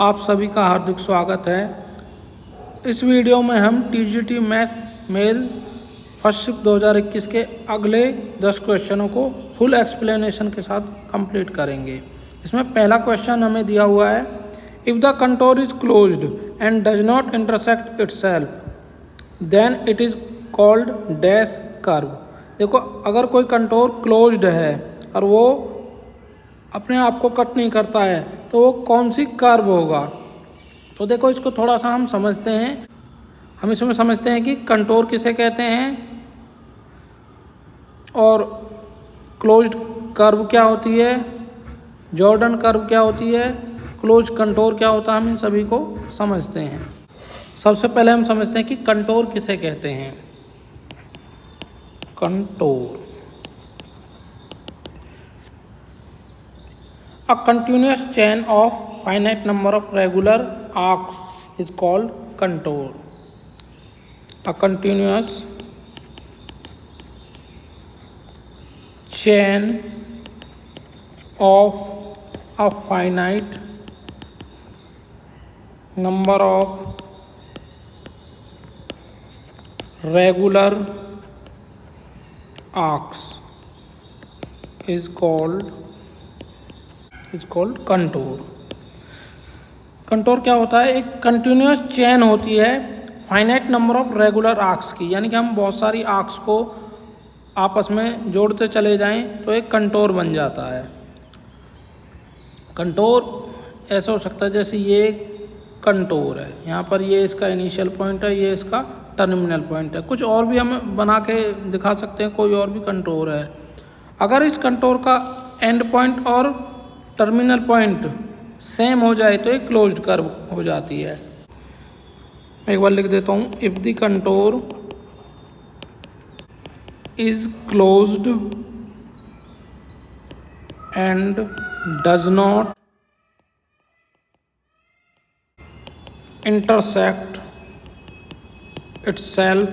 आप सभी का हार्दिक स्वागत है। इस वीडियो में हम TGT math male first shift 2021 के अगले 10 क्वेश्चनों को फुल एक्सप्लेनेशन के साथ कंप्लीट करेंगे। इसमें पहला क्वेश्चन हमें दिया हुआ है, if the contour is closed and does not intersect itself then it is called dash curve. देखो, अगर कोई कंटोर क्लोज्ड है और वो अपने आप को कट नहीं करता है तो वो कौन सी कर्व होगा। तो देखो, इसको थोड़ा सा हम समझते हैं। हम इसमें समझते हैं कि कंटोर किसे कहते हैं और क्लोज्ड कर्व क्या होती है, जॉर्डन कर्व क्या होती है, क्लोज कंटोर क्या होता है। हम इन सभी को समझते हैं। सबसे पहले हम समझते हैं कि कंटोर किसे कहते हैं। Contour, a continuous chain of finite number of regular arcs is called contour. A continuous chain of a finite number of regular arcs is called contour. Contour क्या होता है? एक कंटिन्यूस चेन होती है finite number of regular arcs की, यानी कि हम बहुत सारी आर्क्स को आपस में जोड़ते चले जाएं तो एक कंटोर बन जाता है। कंटोर ऐसा हो सकता है जैसे ये कंटोर है, यहाँ पर ये इसका इनिशियल पॉइंट है, ये इसका टर्मिनल पॉइंट है। कुछ और भी हम बना के दिखा सकते हैं, कोई और भी कंटोर है। अगर इस कंटोर का एंड पॉइंट और टर्मिनल पॉइंट सेम हो जाए तो एक क्लोज्ड कर्व हो जाती है। मैं एक बार लिख देता हूँ, if the contour is closed and does not intersect itself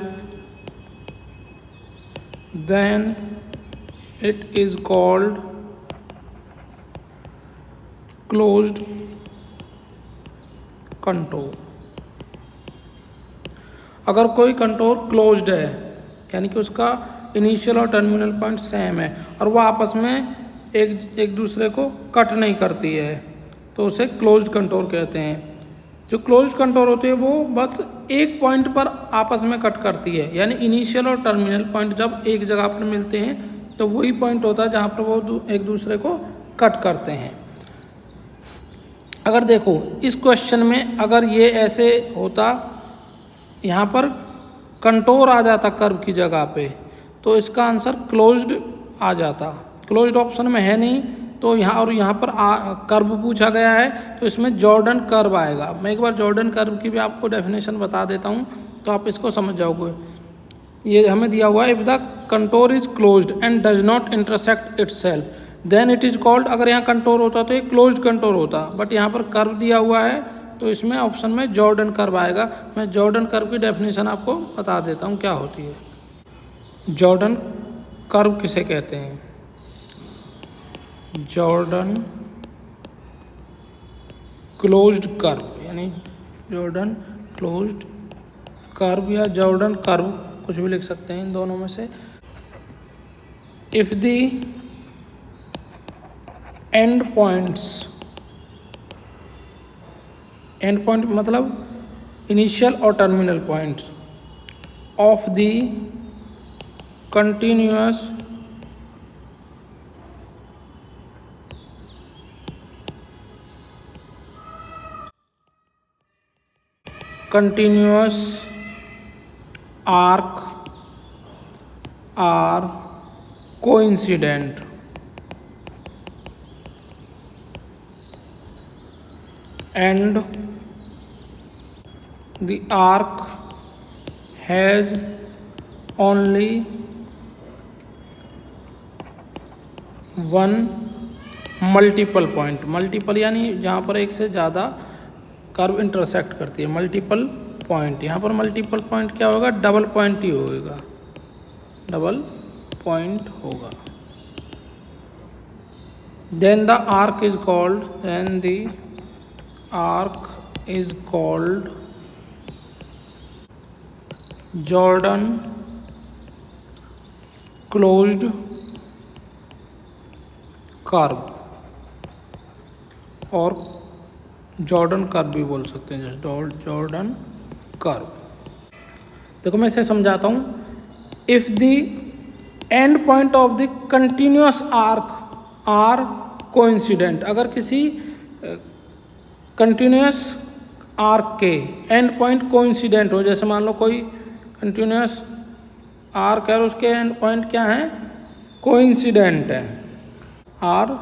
then it is called closed contour. अगर कोई कंटोर क्लोज्ड है यानी कि उसका इनिशियल और टर्मिनल पॉइंट सेम है और वो आपस में एक दूसरे को कट नहीं करती है तो उसे क्लोज्ड कंटोर कहते हैं। जो क्लोज्ड कंटोर होती है वो बस एक पॉइंट पर आपस में कट करती है, यानी इनिशियल और टर्मिनल पॉइंट जब एक जगह पर मिलते हैं तो वही पॉइंट होता है जहाँ पर वो एक दूसरे को कट करते हैं। अगर देखो इस क्वेश्चन में अगर ये ऐसे होता, यहाँ पर कंटोर आ जाता कर्व की जगह पे, तो इसका आंसर क्लोज्ड आ जाता। क्लोज्ड ऑप्शन में है नहीं तो यहाँ पर कर्व पूछा गया है तो इसमें जॉर्डन कर्व आएगा। मैं एक बार जॉर्डन कर्व की भी आपको डेफिनेशन बता देता हूँ तो आप इसको समझ जाओगे। ये हमें दिया हुआ है, if the contour is closed and does not intersect itself then it is called. अगर यहाँ कंटोर होता तो ये क्लोज्ड कंटोर होता, बट यहाँ पर कर्व दिया हुआ है तो इसमें ऑप्शन में जॉर्डन कर्व आएगा। मैं जॉर्डन कर्व की डेफिनेशन आपको बता देता हूँ क्या होती है। जॉर्डन कर्व किसे कहते हैं? जॉर्डन क्लोज्ड कर्व, यानी जॉर्डन क्लोज्ड कर्व या जॉर्डन कर्व, कुछ भी लिख सकते हैं इन दोनों में से। If the and points, and point मतलब इनिशियल और terminal points of the continuous arc are coincident and the arc has only one multiple point। Multiple यानी जहाँ पर एक से ज़्यादा कर्व इंटरसेक्ट करती है। मल्टीपल पॉइंट, यहाँ पर मल्टीपल पॉइंट क्या होगा? डबल पॉइंट ही होगा, डबल पॉइंट होगा। then the arc is called, then the arc is called Jordan closed curve, और जॉर्डन कर्व भी बोल सकते हैं, जस्ट जॉर्डन कर्व। देखो मैं इसे समझाता हूँ। If the end point of the continuous arc are coincident, अगर किसी कंटिन्यूअस आर्क के एंड पॉइंट कोइंसिडेंट हो, जैसे मान लो कोई कंटिन्यूअस आर्क है और उसके एंड पॉइंट क्या है, कोइंसिडेंट है, are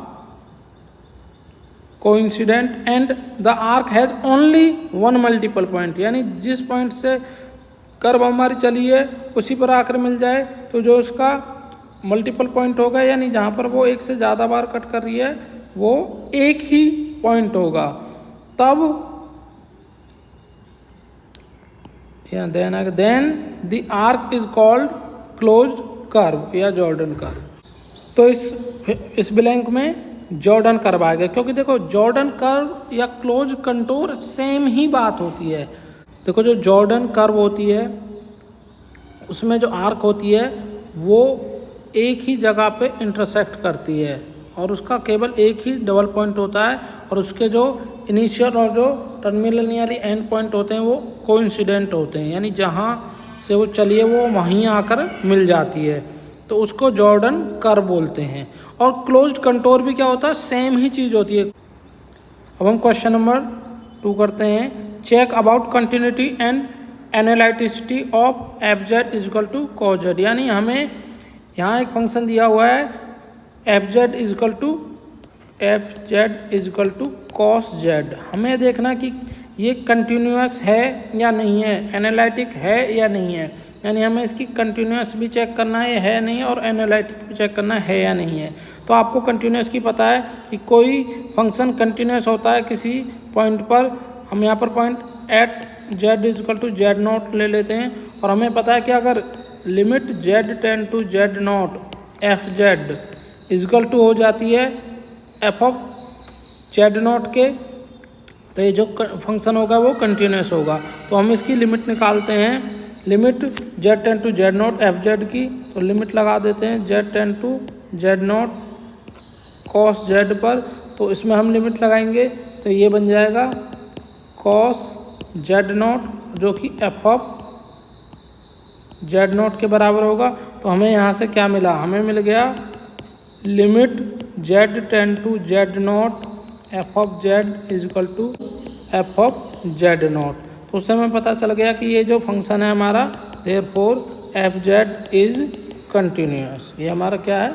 coincident and the arc has only one multiple point, यानी जिस पॉइंट से कर्व हमारी चली है उसी पर आकर मिल जाए, तो जो उसका मल्टीपल पॉइंट होगा, यानी जहाँ पर वो एक से ज़्यादा बार कट कर रही है वो एक ही पॉइंट होगा, तब then the arc is called closed curve या जॉर्डन कर्व। तो इस ब्लैंक में जॉर्डन कर्व आ गया, क्योंकि देखो जॉर्डन कर्व या क्लोज कंटूर सेम ही बात होती है। देखो जो जॉर्डन कर्व होती है उसमें जो आर्क होती है वो एक ही जगह पे इंटरसेक्ट करती है और उसका केवल एक ही डबल पॉइंट होता है, और उसके जो इनिशियल और जो टर्मिनल यानी एंड पॉइंट होते हैं वो कोइंसिडेंट होते हैं, यानी जहाँ से वो चली है वो वहीं आकर मिल जाती है, तो उसको जॉर्डन कर्व बोलते हैं। और क्लोज्ड कंटूर भी क्या होता है, सेम ही चीज़ होती है। अब हम क्वेश्चन नंबर 2 करते हैं। Check about continuity and analyticity of f z equal to cos z, यानी हमें यहाँ एक फंक्शन दिया हुआ है f z equal to cos z. हमें देखना कि ये कंटिन्यूअस है या नहीं है, एनालिटिक है या नहीं है, यानी हमें इसकी कंटिन्यूअस भी चेक करना है नहीं, और एनालिटिक भी चेक करना है या नहीं है। तो आपको कंटिन्यूअस की पता है कि कोई फंक्शन कंटिन्यूअस होता है किसी पॉइंट पर, हम यहाँ पर point at z equal to z nought ले लेते हैं, और हमें पता है कि अगर limit z tend to z nought f z equal to हो जाती है एफ ऑफ जेड नॉट के, तो ये जो फंक्शन होगा वो कंटिन्यूअस होगा। तो हम इसकी लिमिट निकालते हैं, limit z tend to z nought f z की, तो लिमिट लगा देते हैं z tend to z nought cos z पर, तो इसमें हम लिमिट लगाएंगे तो ये बन जाएगा कॉस जेड नॉट जो कि एफ ऑफ जेड नॉट के बराबर होगा। तो हमें यहाँ से क्या मिला, हमें मिल गया limit z tend to z nought f of z equal to f of z nought. तो उससे हमें पता चल गया कि ये जो फंक्शन है हमारा therefore F z is continuous, ये हमारा क्या है,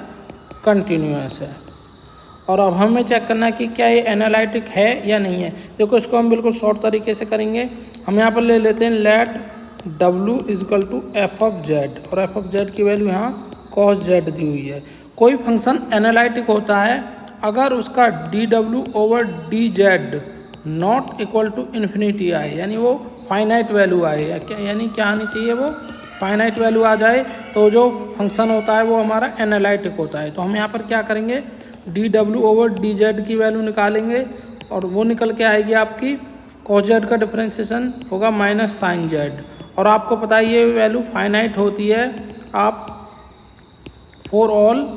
कंटिन्यूअस है। और अब हमें चेक करना है कि क्या ये एनालिटिक है या नहीं है। देखो इसको हम बिल्कुल शॉर्ट तरीके से करेंगे। हम यहाँ पर ले लेते हैं let W equal to f of z, और एफ ऑफ जेड की वैल्यू यहाँ कॉस जेड दी हुई है। कोई फंक्शन एनालिटिक होता है अगर उसका dw over d z not equal to infinity आए, यानी वो फाइनाइट वैल्यू आए, यानी क्या आनी चाहिए, वो फाइनाइट वैल्यू आ जाए, तो जो फंक्शन होता है वो हमारा एनालिटिक होता है। तो हम यहाँ पर क्या करेंगे, dw ओवर डी जेड की वैल्यू निकालेंगे, और वो निकल के आएगी आपकी कॉस जेड का डिफरेंशिएशन होगा माइनस साइन जेड, और आपको पता है ये वैल्यू फाइनाइट होती है आप फॉर ऑल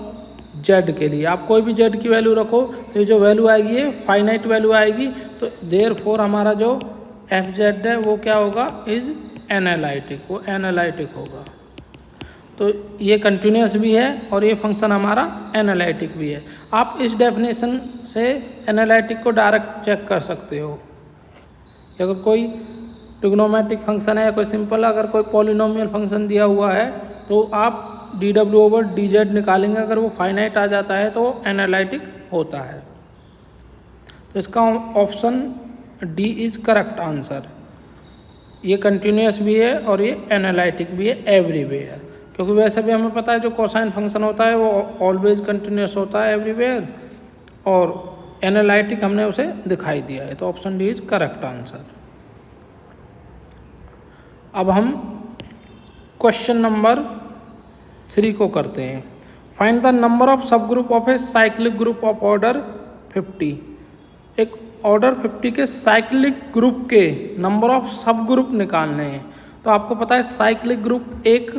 जेड के लिए। आप कोई भी जेड की वैल्यू रखो तो ये जो वैल्यू आएगी ये फाइनाइट वैल्यू आएगी, तो देयरफॉर हमारा जो एफ जेड है वो क्या होगा, इज एनालिटिक, वो एनालिटिक होगा। तो ये कंटिन्यूअस भी है और ये फंक्शन हमारा एनालिटिक भी है। आप इस डेफिनेशन से एनालिटिक को डायरेक्ट चेक कर सकते हो। अगर कोई ट्रिग्नोमेट्रिक फंक्शन है या कोई सिंपल अगर कोई पॉलिनोमियल फंक्शन दिया हुआ है तो आप dw ओवर डी जेड निकालेंगे, अगर वो फाइनाइट आ जाता है तो एनालिटिक होता है। तो इसका option D is correct answer. ये कंटिन्यूअस भी है और ये एनालिटिक भी है एवरीवेयर, क्योंकि वैसे भी हमें पता है जो कोसाइन फंक्शन होता है वो ऑलवेज कंटिन्यूअस होता है एवरीवेयर, और एनालिटिक हमने उसे दिखाई दिया है। तो option D is correct answer. अब हम क्वेश्चन नंबर 3 को करते हैं। फाइंड द नंबर ऑफ सब group of a cyclic group of order 50। एक ऑर्डर 50 के साइक्लिक ग्रुप के नंबर ऑफ सब ग्रुप निकालने हैं। तो आपको पता है साइक्लिक ग्रुप एक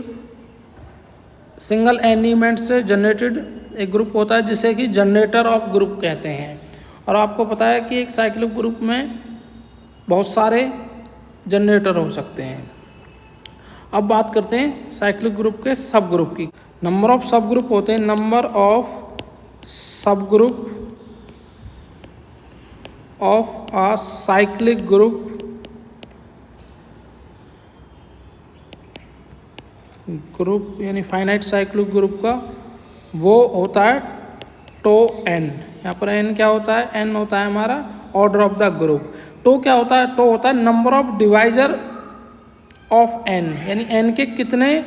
सिंगल एलिमेंट से जनरेटेड एक ग्रुप होता है जिसे कि जनरेटर ऑफ ग्रुप कहते हैं। और आपको पता है कि एक साइक्लिक ग्रुप में बहुत सारे जनरेटर हो सकते हैं। अब बात करते हैं साइक्लिक ग्रुप के सब ग्रुप की। नंबर ऑफ सब ग्रुप होते हैं नंबर ऑफ सब group of a cyclic group यानी फाइनाइट साइक्लिक ग्रुप का वो होता है टो एन। यहाँ पर एन क्या होता है? एन होता है हमारा order of the group. Tau क्या होता है? टो होता है number of divisor of n, यानी एन के कितने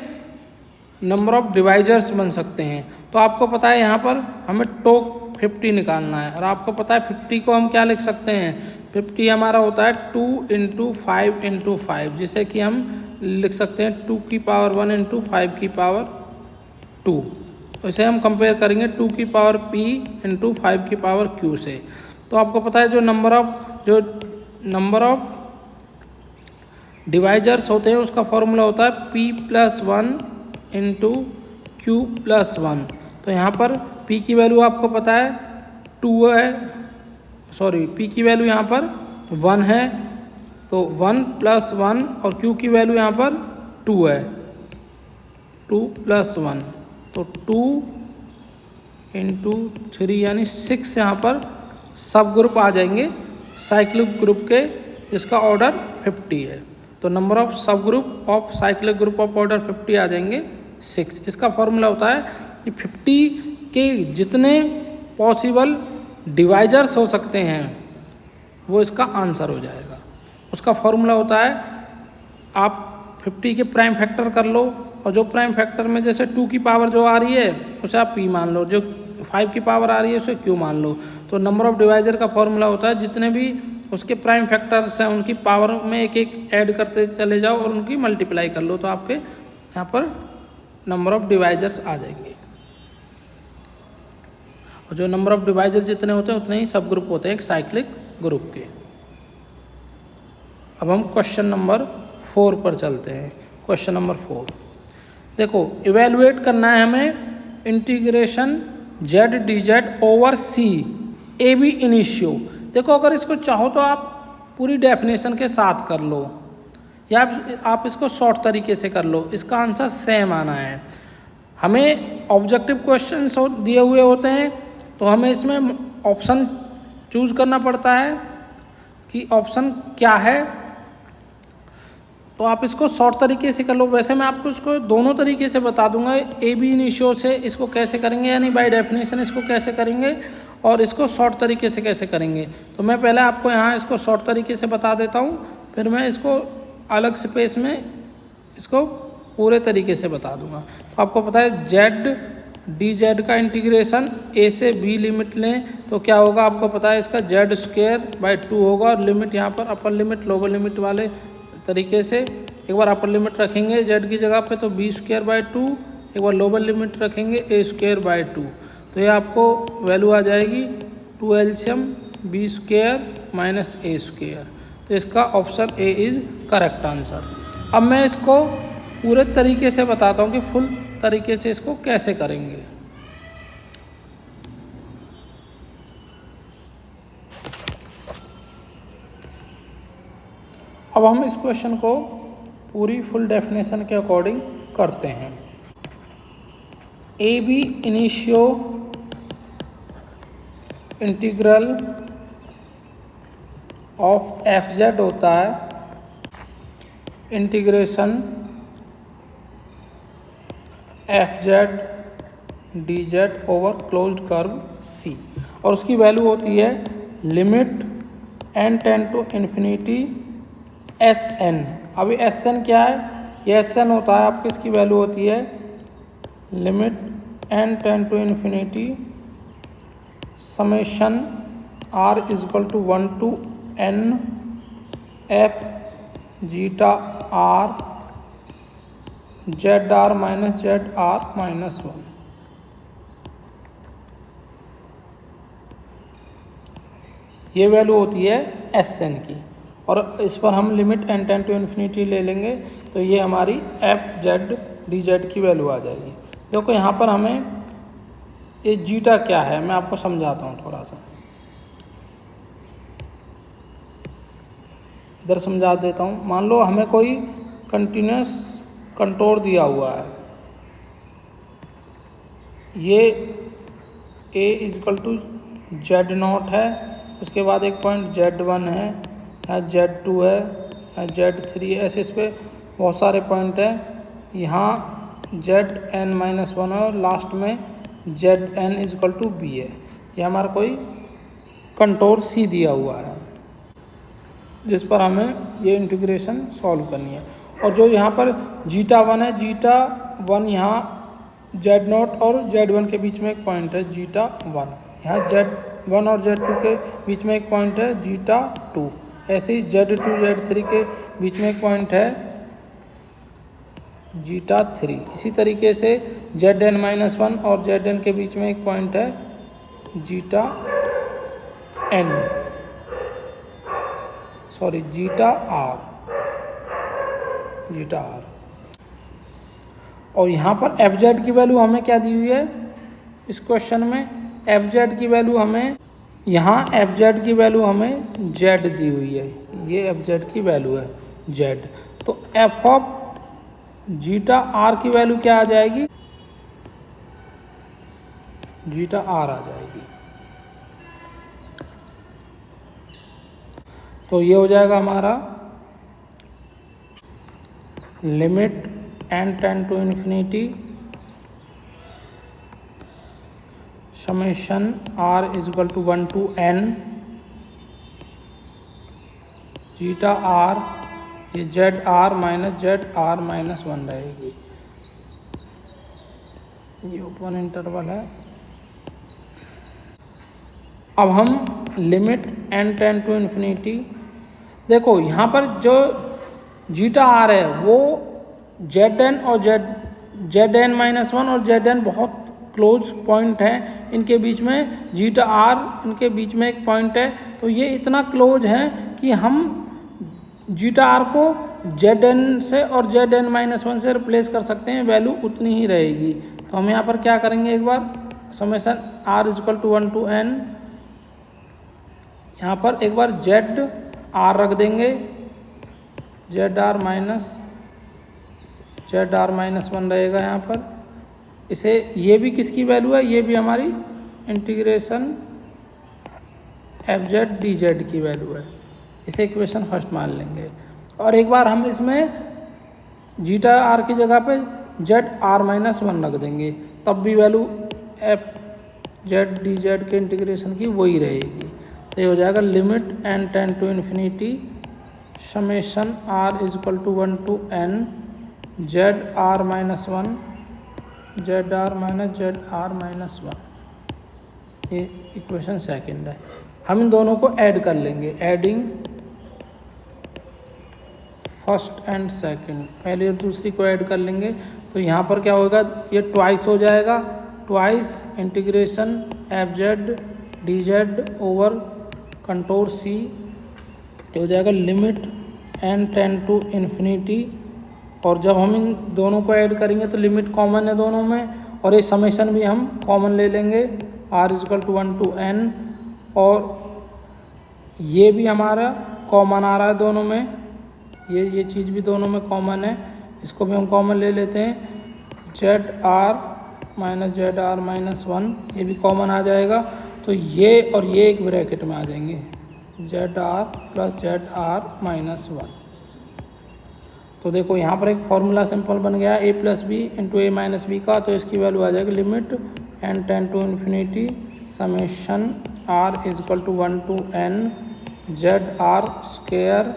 नंबर ऑफ डिवाइजर्स बन सकते हैं। तो आपको पता है यहाँ पर हमें टो 50 निकालना है और आपको पता है 50 को हम क्या लिख सकते हैं? 50 हमारा होता है 2 × 5 × 5, जिसे कि हम लिख सकते हैं 2 की पावर 1 × 5 की पावर 2। इसे हम कंपेयर करेंगे 2 की पावर p × 5 की पावर q से। तो आपको पता है जो नंबर ऑफ डिवाइजर्स होते हैं उसका फॉर्मूला होता है p+1 × q+1। तो यहाँ पर p की वैल्यू आपको पता है 2 है, सॉरी p की वैल्यू यहाँ पर 1 है, तो 1 + 1 और q की वैल्यू यहाँ पर 2 है, 2 + 1 तो 2 × 3 यानी 6 यहाँ पर सब ग्रुप आ जाएंगे साइक्लिक ग्रुप के जिसका ऑर्डर 50 है। तो नंबर ऑफ सब group of cyclic group of order 50 आ जाएंगे 6। इसका फॉर्मूला होता है कि 50 के जितने पॉसिबल डिवाइजर्स हो सकते हैं वो इसका आंसर हो जाएगा। उसका फॉर्मूला होता है आप 50 के प्राइम फैक्टर कर लो और जो प्राइम फैक्टर में जैसे 2 की पावर जो आ रही है उसे आप p मान लो, जो 5 की पावर आ रही है उसे q मान लो। तो नंबर ऑफ डिवाइजर का फॉर्मूला होता है जितने भी उसके प्राइम फैक्टर्स हैं उनकी पावर में एक एक ऐड करते चले जाओ और उनकी मल्टीप्लाई कर लो, तो आपके यहाँ पर नंबर ऑफ डिवाइजर्स आ जाएंगे। और जो नंबर ऑफ डिवाइजर जितने होते हैं उतने ही सब ग्रुप होते हैं एक साइक्लिक ग्रुप के। अब हम क्वेश्चन नंबर 4 पर चलते हैं। क्वेश्चन नंबर 4 देखो, इवेलुएट करना है हमें integration z d z over C ab initio. देखो अगर इसको चाहो तो आप पूरी डेफिनेशन के साथ कर लो या आप इसको शॉर्ट तरीके से कर लो, इसका आंसर सेम आना है। हमें ऑब्जेक्टिव क्वेश्चंस दिए हुए होते हैं तो हमें इसमें ऑप्शन चूज करना पड़ता है कि ऑप्शन क्या है। तो आप इसको शॉर्ट तरीके से कर लो। वैसे मैं आपको इसको दोनों तरीके से बता दूंगा, ए बी इनिशियो से इसको कैसे करेंगे यानी बाय डेफिनेशन इसको कैसे करेंगे और इसको शॉर्ट तरीके से कैसे करेंगे। तो मैं पहले आपको यहाँ इसको शॉर्ट तरीके से बता देता हूँ, फिर मैं इसको अलग स्पेस में इसको पूरे तरीके से बता दूंगा। तो आपको पता है जेड डी जेड का इंटीग्रेशन ए से बी लिमिट लें तो क्या होगा, आपको पता है इसका z²/2 होगा और लिमिट यहाँ पर अपर लिमिट लोअर लिमिट वाले तरीके से एक बार अपर लिमिट रखेंगे z की जगह पे तो b²/2, एक बार लोअर लिमिट रखेंगे a²/2। तो ये आपको वैल्यू आ जाएगी 2 LCM b² - a²। तो इसका option A is correct answer. अब मैं इसको पूरे तरीके से बताता हूँ कि फुल तरीके से इसको कैसे करेंगे। अब हम इस क्वेश्चन को पूरी फुल डेफिनेशन के अकॉर्डिंग करते हैं। Ab initio integral of f(z) होता है integration f(z) dz over closed curve C और उसकी वैल्यू होती है limit n tend to infinity Sn। अभी Sn क्या है, ये Sn होता है आपकी, इसकी वैल्यू होती है limit n tend to infinity summation r = 1 to n f zeta r zr - zr - 1। ये वैल्यू होती है एस एन की, और इस पर हम limit n tend to infinity ले लेंगे तो ये हमारी एफ जेड डी जेड की वैल्यू आ जाएगी। देखो यहाँ पर हमें ये जीटा क्या है मैं आपको समझाता हूँ थोड़ा सा, इधर समझा देता हूँ। मान लो हमें कोई कंटिन्यूस कंटोर दिया हुआ है, ये ए इजकल टू जेड नॉट है, उसके बाद एक पॉइंट Z1 है, Z2 है, Z3 है, ऐसे इस पर बहुत सारे पॉइंट हैं। यहाँ Zn-1 और लास्ट में Zn इजकल टू B है। ये हमारा कोई कंटोर C दिया हुआ है जिस पर हमें ये इंटीग्रेशन सॉल्व करनी है। और जो यहाँ पर जीटा 1 है, जीटा 1 यहाँ Z0 और Z1 के बीच में एक पॉइंट है जीटा 1, यहाँ Z1 और Z2 के बीच में एक पॉइंट है जीटा 2, ऐसे ही Z2 Z3 के बीच में एक पॉइंट है जीटा 3। इसी तरीके से Zn-1 और Zn के बीच में एक पॉइंट है zeta n, sorry zeta r, zeta r। और यहाँ पर एफ जेड की वैल्यू हमें क्या दी हुई है इस क्वेश्चन में, एफ जेड की वैल्यू हमें, यहाँ एफ जेड की वैल्यू हमें जेड दी हुई है, ये एफ जेड की वैल्यू है जेड। तो एफ ऑफ जीटा आर की वैल्यू क्या आ जाएगी, जीटा आर आ जाएगी। तो ये हो जाएगा हमारा limit n tend to infinity summation r equal to 1 to n zeta r, ये z r minus z r minus 1 रहेगी, ये ओपन इंटरवल है। अब हम limit n tend to infinity, देखो यहाँ पर जो जीटा आर है वो Zn और Zn-1 और Zn बहुत क्लोज पॉइंट है, इनके बीच में जीटा आर इनके बीच में एक पॉइंट है। तो ये इतना क्लोज है कि हम जीटा आर को Zn से और Zn-1 से रिप्लेस कर सकते हैं, वैल्यू उतनी ही रहेगी। तो हम यहाँ पर क्या करेंगे, एक बार summation r equal to 1 to n, यहाँ पर एक बार जेड आर रख देंगे, जेड आर माइनस 1 रहेगा यहाँ पर। इसे ये भी किसकी वैल्यू है, ये भी हमारी integration f z d z की वैल्यू है, इसे इक्वेशन फर्स्ट मान लेंगे। और एक बार हम इसमें जीटा आर की जगह पे जेड आर माइनस 1 रख देंगे, तब भी value f z d z के इंटीग्रेशन की वही रहेगी। तो ये हो जाएगा limit n tend to infinity summation r equal to 1 to n z r minus 1 z r minus z r minus 1, ये इक्वेशन सेकंड है। हम इन दोनों को ऐड कर लेंगे, एडिंग फर्स्ट एंड सेकंड, पहले और दूसरी को ऐड कर लेंगे। तो यहाँ पर क्या होगा, ये ट्वाइस हो जाएगा, twice integration f z d z over contour c, हो जाएगा limit n tend to infinity. और जब हम इन दोनों को ऐड करेंगे तो लिमिट कॉमन है दोनों में, और ये समेशन भी हम कॉमन ले लेंगे r equal to 1 to n, और ये भी हमारा कॉमन आ रहा है दोनों में, ये चीज़ भी दोनों में कॉमन है, इसको भी हम कॉमन ले लेते हैं, जेड आर माइनस 1, ये भी कॉमन आ जाएगा। तो ये और ये एक ब्रैकेट में आ जाएंगे, z r plus z r minus 1। तो देखो यहाँ पर एक फॉर्मूला सिंपल बन गया a plus b into a minus b का, तो इसकी वैल्यू आ जाएगी limit n tend to infinity summation r equal to 1 to n z r square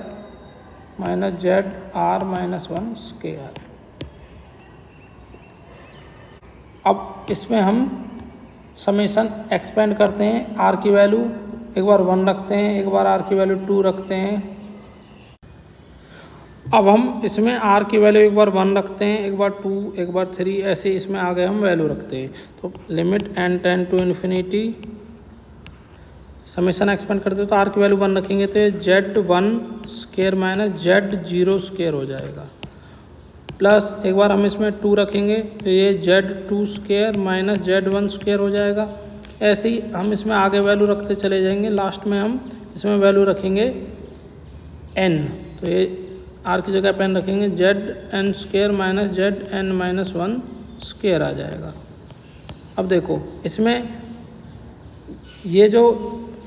minus z r minus 1 square. अब इसमें हम समेशन एक्सपेंड करते हैं, r की वैल्यू एक बार 1 रखते हैं, एक बार r की वैल्यू 2 रखते हैं। अब हम इसमें r की वैल्यू एक बार 1 रखते हैं, एक बार 2, एक बार 3, ऐसे इसमें आगे हम वैल्यू रखते हैं। तो limit n tend to infinity summation expand करते हो तो आर की वैल्यू 1 रखेंगे तो ये Z1 square minus Z0 square हो जाएगा, प्लस एक बार हम इसमें 2 रखेंगे तो ये Z2 square minus Z1 square हो जाएगा। ऐसे ही हम इसमें आगे वैल्यू रखते चले जाएंगे, लास्ट में हम इसमें वैल्यू रखेंगे n, तो ये r की जगह पे n रखेंगे Zn square minus Zn minus 1 square आ जाएगा। अब देखो इसमें ये जो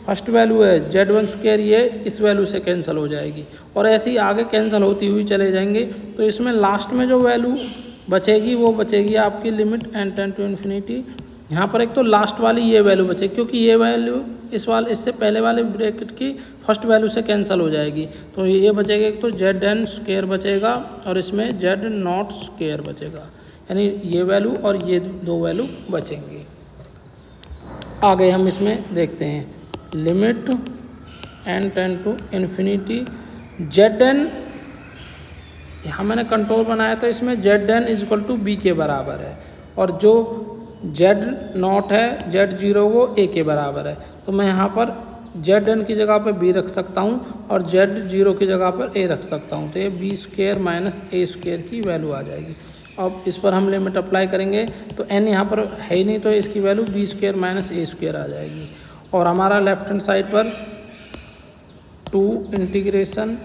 फर्स्ट वैल्यू है Z1 स्क्वायर ये इस वैल्यू से कैंसिल हो जाएगी और ऐसे ही आगे कैंसिल होती हुई चले जाएंगे। तो इसमें लास्ट में जो वैल्यू बचेगी वो बचेगी आपकी limit n tend to infinity. यहाँ पर एक तो लास्ट वाली ये वैल्यू बचेगी क्योंकि ये वैल्यू इससे पहले वाले ब्रैकेट की फर्स्ट वैल्यू से कैंसिल हो जाएगी। तो ये बचेगा एक तो Zn स्क्वायर बचेगा और इसमें Z0 स्क्वायर बचेगा, यानी ये वैल्यू और ये दो वैल्यू बचेंगी। आगे हम इसमें देखते हैं limit n tend to infinity Zn, यहाँ मैंने कंट्रोल बनाया था, इसमें Zn is equal to b के बराबर है और जो Z0 है Z0 वो a के बराबर है। तो मैं यहाँ पर Zn की जगह पर b रख सकता हूँ और Z0 की जगह पर a रख सकता हूँ, तो ये b square minus a square की वैल्यू आ जाएगी। अब इस पर हम लिमिट अप्लाई करेंगे तो n यहाँ पर है ही नहीं तो इसकी value b square minus a square आ जाएगी। और हमारा लेफ्ट हैंड साइड पर 2 integration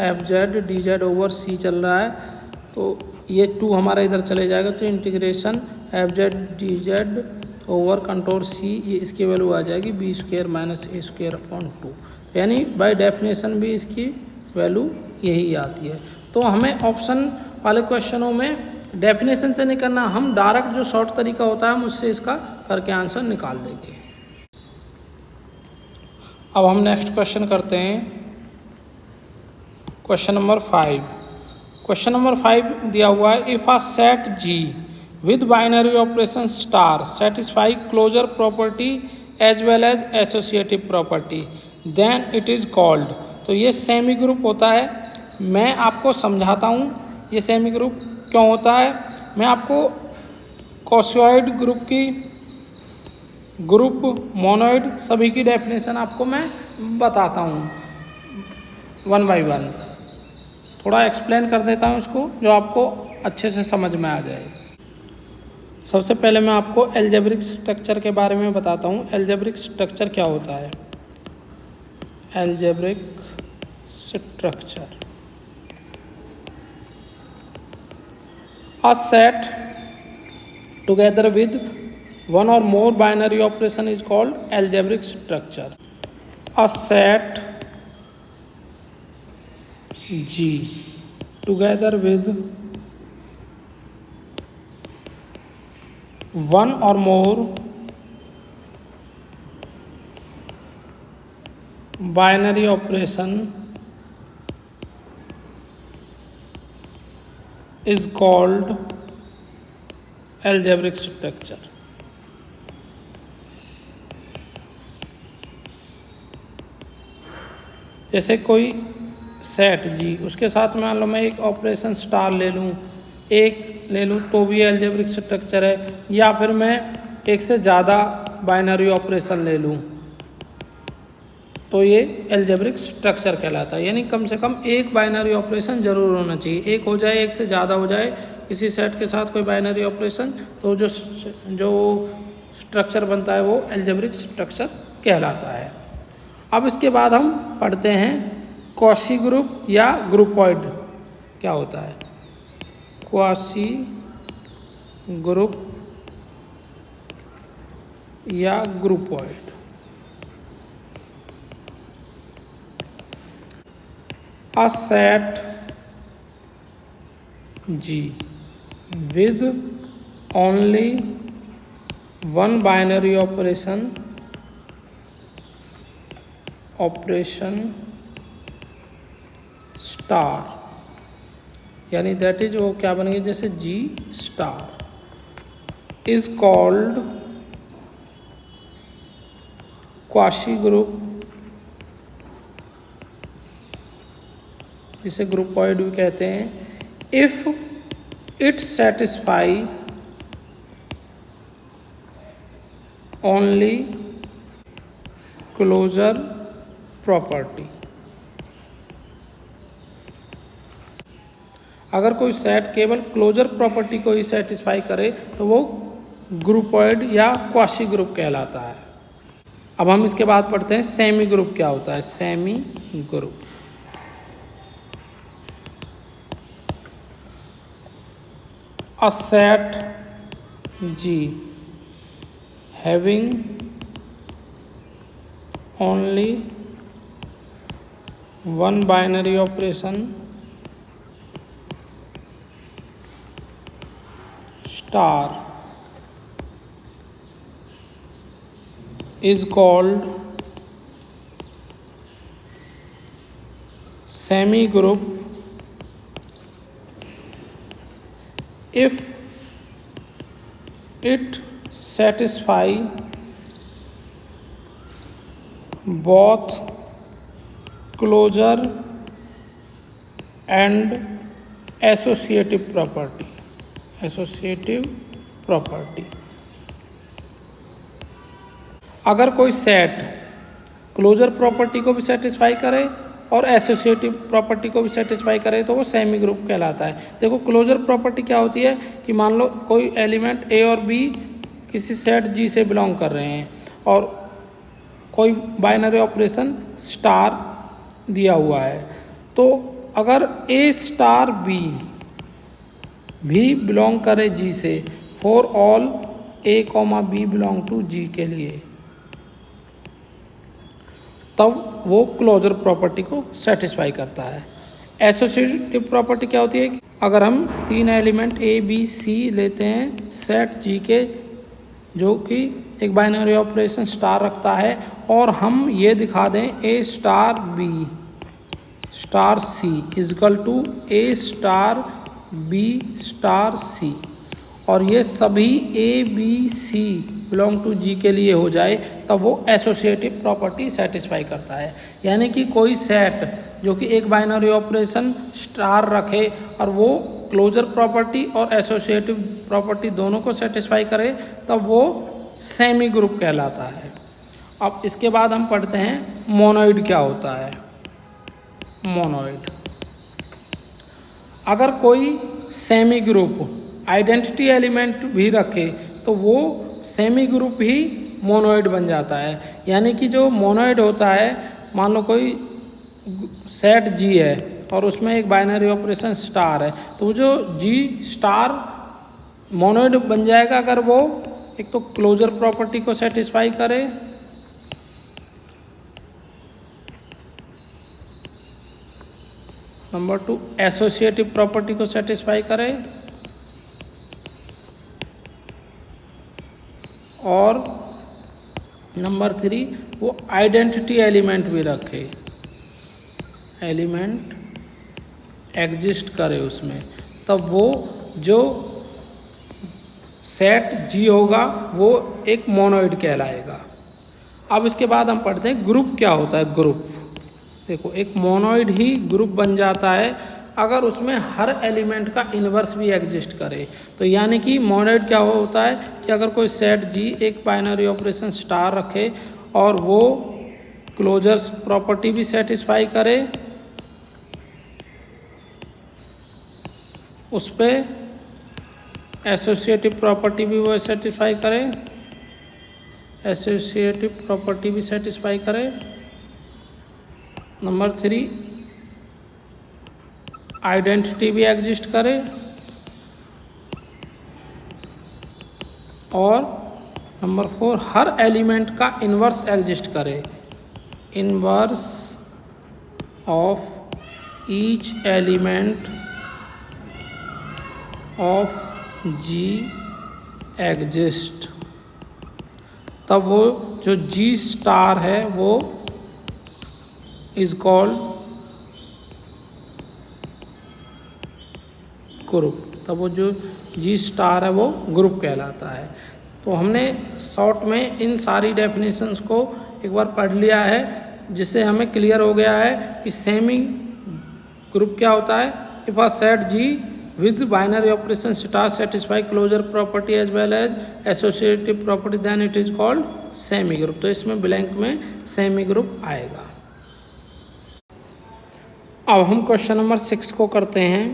fz dz over c चल रहा है, तो ये 2 हमारा इधर चले जाएगा तो integration fz dz over control c, ये इसकी वैल्यू आ जाएगी b square minus a square upon 2, यानी बाय डेफिनेशन भी इसकी वैल्यू यही आती है। तो हमें ऑप्शन वाले क्वेश्चनों में डेफिनेशन से नहीं करना, हम डायरेक्ट जो शॉर्ट तरीका होता है हम उससे इसका करके आंसर निकाल देंगे। अब हम नेक्स्ट क्वेश्चन करते हैं, क्वेश्चन नंबर 5। क्वेश्चन नंबर 5 दिया हुआ है if a set G with binary operation star satisfy closure property as well as associative property then it is called. तो ये सेमी ग्रुप होता है, मैं आपको समझाता हूँ ये सेमी ग्रुप क्यों होता है। मैं आपको कॉशॉइड ग्रुप की, ग्रुप मोनोइड सभी की डेफिनेशन आपको मैं बताता हूँ 1 बाय 1, थोड़ा एक्सप्लेन कर देता हूँ इसको जो आपको अच्छे से समझ में आ जाए। सबसे पहले मैं आपको एल्जेब्रिक स्ट्रक्चर के बारे में बताता हूँ। एल्जेब्रिक स्ट्रक्चर क्या होता है? Algebraic structure, a set together with one or more binary operation is called algebraic structure. A set G together with one or more binary operation is called algebraic structure. जैसे कोई set G, उसके साथ मान लो मैं एक operation star ले लूँ, एक ले लूँ तो भी एल्जेब्रिक स्ट्रक्चर है, या फिर मैं एक से ज़्यादा बाइनरी ऑपरेशन ले लूँ तो ये एल्जेब्रिक स्ट्रक्चर कहलाता है। यानी कम से कम एक बाइनरी ऑपरेशन ज़रूर होना चाहिए, एक हो जाए एक से ज़्यादा हो जाए किसी सेट के साथ कोई बाइनरी ऑपरेशन, तो जो स्ट्रक्चर बनता है वो एल्जेब्रिक स्ट्रक्चर कहलाता है। अब इसके बाद हम पढ़ते हैं क्वासी ग्रुप या ग्रुपॉइड क्या होता है। क्वासी ग्रुप या groupoid, a set G with only one binary operation star, यानी दैट इज वो क्या बनेगी जैसे G star is called quasi group, जिसे ग्रुपॉइड भी कहते हैं। If it satisfy only closure property. अगर कोई सेट केवल क्लोजर प्रॉपर्टी को ही सेटिस्फाई करे तो वो ग्रुपॉइड या क्वासी ग्रुप कहलाता है। अब हम इसके बाद पढ़ते हैं सेमी ग्रुप क्या होता है। Semi group a set G having only one binary operation star is called semi group if it satisfy both closure and associative property। अगर कोई सेट क्लोजर प्रॉपर्टी को भी सेटिस्फाई करे और एसोसिएटिव प्रॉपर्टी को भी सेटिस्फाई करे तो वो सेमी ग्रुप कहलाता है। देखो क्लोजर प्रॉपर्टी क्या होती है कि मान लो कोई एलिमेंट ए और बी किसी सेट जी से बिलोंग कर रहे हैं और कोई बाइनरी ऑपरेशन स्टार दिया हुआ है, तो अगर ए स्टार बी भी बिलोंग करे जी से for all a comma b belong to G के लिए, तब वो क्लोजर प्रॉपर्टी को सेटिस्फाई करता है। एसोसिएटिव प्रॉपर्टी क्या होती है? अगर हम तीन एलिमेंट ए बी सी लेते हैं सेट जी के जो कि एक बाइनरी ऑपरेशन स्टार रखता है और हम ये दिखा दें a star b star c equal to a star b star c और ये सभी a b c belong to G के लिए हो जाए, तब वो एसोसिएटिव प्रॉपर्टी सेटिस्फाई करता है। यानी कि कोई सेट जो कि एक बाइनरी ऑपरेशन स्टार रखे और वो क्लोजर प्रॉपर्टी और एसोसिएटिव प्रॉपर्टी दोनों को सेटिस्फाई करे, तब वो सेमी ग्रुप कहलाता है। अब इसके बाद हम पढ़ते हैं मोनोइड क्या होता है। मोनोइड, अगर कोई सेमी ग्रुप आइडेंटिटी एलिमेंट भी रखे तो वो सेमी ग्रुप ही मोनोइड बन जाता है। यानी कि जो मोनोइड होता है, मान लो कोई सेट जी है और उसमें एक बाइनरी ऑपरेशन स्टार है, तो जो जी स्टार मोनोइड बन जाएगा अगर वो एक तो क्लोजर प्रॉपर्टी को सेटिस्फाई करे, नंबर 2 एसोसिएटिव प्रॉपर्टी को सेटिस्फाई करे और नंबर 3 वो आइडेंटिटी एलिमेंट भी रखे, एलिमेंट एग्जिस्ट करे उसमें, तब वो जो सेट जी होगा वो एक मोनोइड कहलाएगा। अब इसके बाद हम पढ़ते हैं ग्रुप क्या होता है। ग्रुप देखो, एक मोनोइड ही ग्रुप बन जाता है अगर उसमें हर एलिमेंट का इन्वर्स भी एग्जिस्ट करे। तो यानी कि मोनोइड क्या होता है कि अगर कोई सेट जी एक बाइनरी ऑपरेशन स्टार रखे और वो क्लोजर्स प्रॉपर्टी भी सेटिस्फाई करे, उस पर एसोसिएटिव प्रॉपर्टी भी वो सेटिस्फाई करे, एसोसिएटिव प्रॉपर्टी भी सेटिस्फाई करे, नंबर 3 आइडेंटिटी भी एग्जिस्ट करे और नंबर 4 हर एलिमेंट का इन्वर्स एग्जिस्ट करे। Inverse of each element of G exist, तब वो जो जी स्टार है वो इज कॉल्ड ग्रुप, तब वो जो जी स्टार है वो ग्रुप कहलाता है। तो हमने शॉर्ट में इन सारी डेफिनेशंस को एक बार पढ़ लिया है, जिससे हमें क्लियर हो गया है कि सेमी ग्रुप क्या होता है। If a set G with binary operation star satisfy closure property as well as associative property, then it is called semi group. तो इसमें ब्लैंक में सेमी ग्रुप आएगा. अब हम क्वेश्चन नंबर 6 को करते हैं.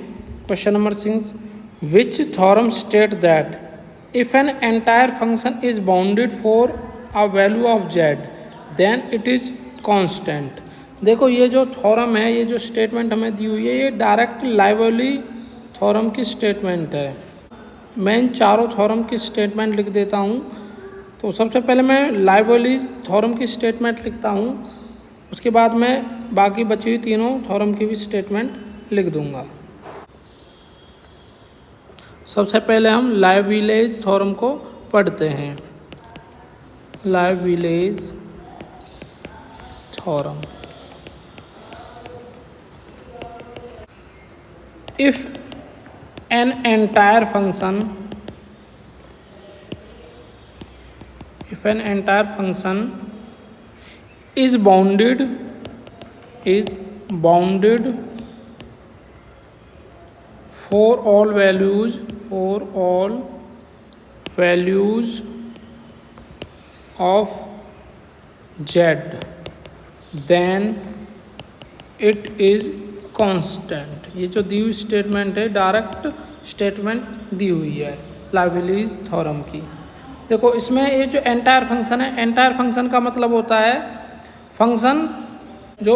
Question number 6, which theorem state that if an entire function is bounded for a value of z then it is constant. देखो ये जो थ्योरम है, ये जो स्टेटमेंट हमें दी हुई है, ये डायरेक्ट लाइवली थ्योरम की स्टेटमेंट है. मैं इन चारों थ्योरम की स्टेटमेंट लिख देता हूँ. तो सबसे पहले मैं लाइवली थ्योरम की स्टेटमेंट लिखता हूँ, उसके बाद मैं बाकी बची हुई तीनों थ्योरम की भी स्टेटमेंट लिख दूँगा. सबसे पहले हम लाइवलीज थ्योरम को पढ़ते हैं. लाइवलीज theorem. If an entire function is bounded for all values of z, then it is constant. ये जो दी हुई स्टेटमेंट है, डायरेक्ट स्टेटमेंट दी हुई है लाइवलीज थ्योरम की. देखो इसमें ये जो एंटायर फंक्शन है, एंटायर फंक्शन का मतलब होता है फंक्शन जो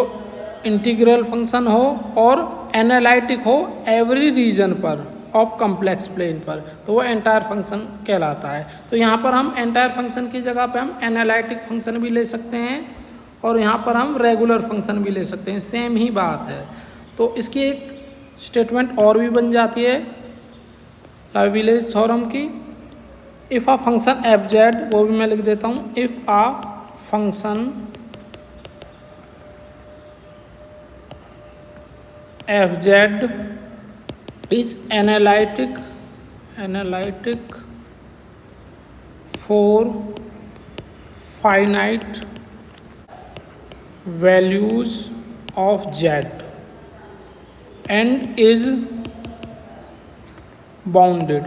इंटीग्रल फंक्शन हो और एनालिटिक हो एवरी रीजन पर ऑफ कम्प्लेक्स प्लेन पर, तो वो एंटायर फंक्शन कहलाता है. तो यहाँ पर हम एंटायर फंक्शन की जगह पे हम एनालिटिक फंक्शन भी ले सकते हैं और यहाँ पर हम रेगुलर फंक्शन भी ले सकते हैं. सेम ही बात है. तो इसकी एक स्टेटमेंट और भी बन जाती है लाइवलीज थ्योरम की. If a function f z, वो भी मैं लिख देता हूँ. If a function f z is analytic for finite values of z and is bounded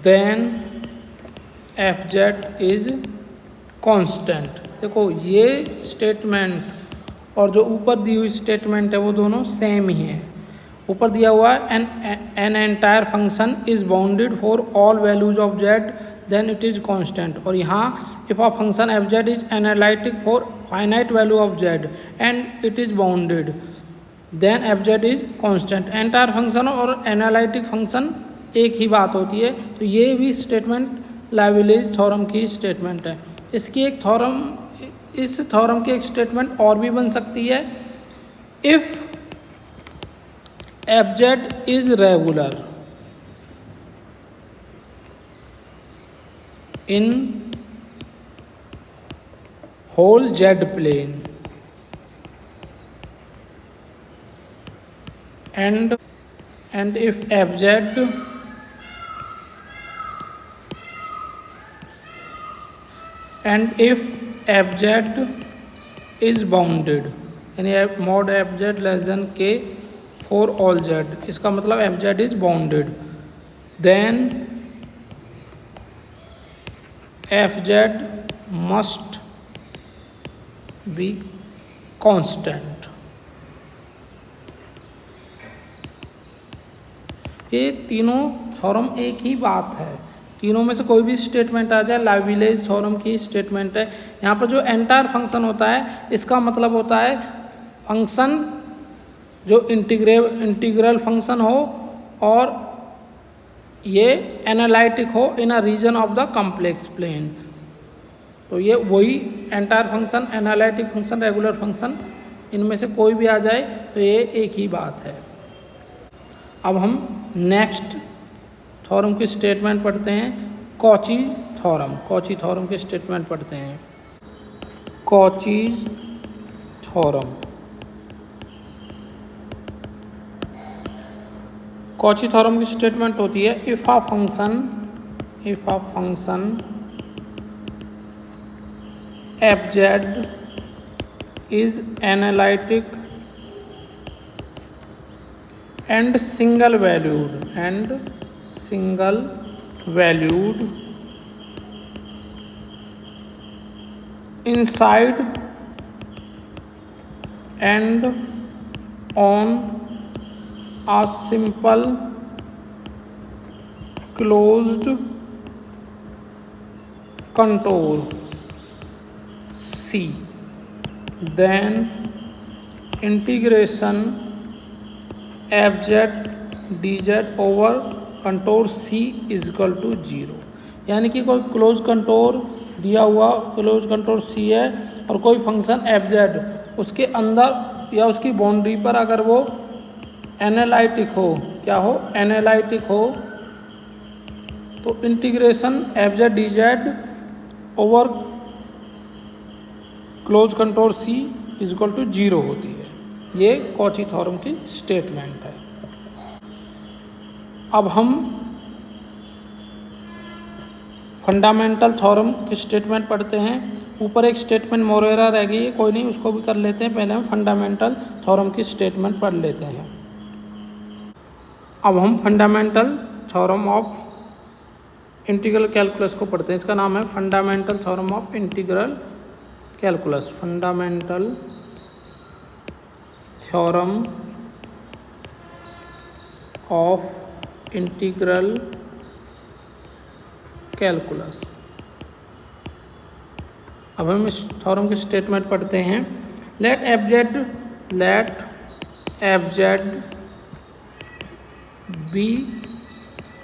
then fz is constant. देखो ये स्टेटमेंट और जो ऊपर दी हुई स्टेटमेंट है वो दोनों सेम ही हैं. ऊपर दिया हुआ है N entire function is bounded for all values of z then it is constant. और यहाँ if a function fz is analytic for finite value of z and it is bounded then fz is constant. Entire function और analytic function एक ही बात होती है. तो ये भी स्टेटमेंट लाइवलीज थ्योरम की स्टेटमेंट है. इसकी एक थ्योरम, इस थ्योरम की एक स्टेटमेंट और भी बन सकती है. If fz is regular in whole z plane and if fz is bounded यानी mod fz less than k for all z, इसका मतलब fz is bounded, then fz must be constant. ये तीनों थ्योरम एक ही बात है. तीनों में से कोई भी स्टेटमेंट आ जाए, लाइवलीज थ्योरम की स्टेटमेंट है. यहाँ पर जो एंटायर फंक्शन होता है, इसका मतलब होता है फंक्शन जो इंटीग्रल फंक्शन हो और ये एनालिटिक हो in a region of the complex plane. तो ये वही entire function, analytic function, regular function, इनमें से कोई भी आ जाए तो ये एक ही बात है. अब हम नेक्स्ट थ्योरम की स्टेटमेंट पढ़ते हैं. कॉची थ्योरम की स्टेटमेंट पढ़ते हैं. Cauchy's theorem. कॉची थ्योरम की स्टेटमेंट होती है if a function f z is analytic and single valued inside and on a simple closed contour C, then integration fz dz over contour C is equal to 0। यानी कि कोई close contour दिया हुआ close contour C है और कोई function fz उसके अंदर या उसकी बाउंड्री पर अगर वो एनालिटिक हो, क्या हो, एनालिटिक हो, तो integration fz dz over closed contour C is equal to 0 होती है। ये कॉची थ्योरम की स्टेटमेंट है। अब हम फंडामेंटल थ्योरम की स्टेटमेंट पढ़ते हैं। ऊपर एक स्टेटमेंट मोरेरा रह गई है, कोई नहीं, उसको भी कर लेते हैं। पहले हम फंडामेंटल थ्योरम की स्टेटमेंट पढ़ लेते हैं। अब हम fundamental theorem of integral calculus को पढ़ते हैं। इसका नाम है fundamental theorem of integral calculus. Fundamental theorem of integral calculus. अब हम इस थ्योरम की स्टेटमेंट पढ़ते हैं। Let f z be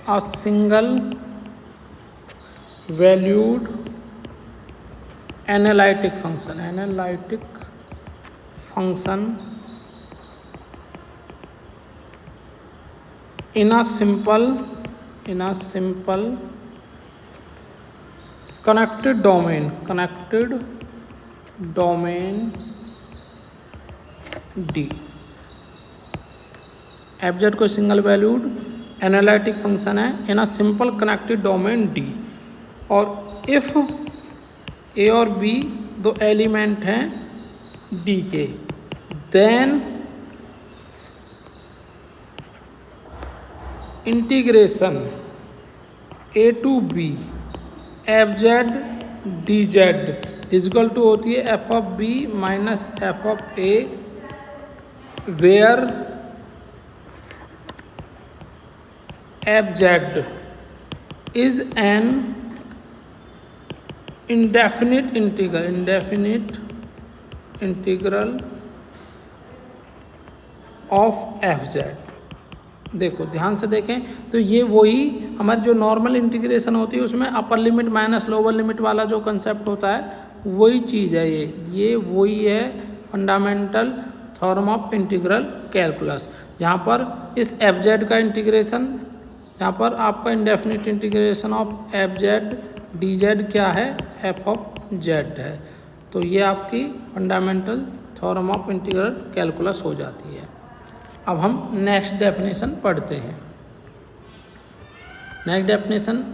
a single valued analytic function in a simple connected domain D। fz कोई सिंगल वैल्यूड एनालिटिक फंक्शन है in a simple connected domain D, और if a और b दो element हैं D के, then integration a to b f z d z equal to होती है f of b minus f of a, where f z is an indefinite integral of f z. देखो ध्यान से देखें तो ये वही हमारी जो नॉर्मल इंटीग्रेशन होती है उसमें upper limit minus lower limit वाला जो कंसेप्ट होता है वही चीज़ है। ये वही है fundamental theorem of integral calculus, जहाँ पर इस एफ जेड का इंटीग्रेशन, जहाँ पर आपका indefinite integration of f z d Z क्या है, एफ ऑफ जेड है। तो ये आपकी fundamental theorem of integral calculus हो जाती है। अब हम नेक्स्ट डेफिनेशन पढ़ते हैं। नेक्स्ट डेफिनेशन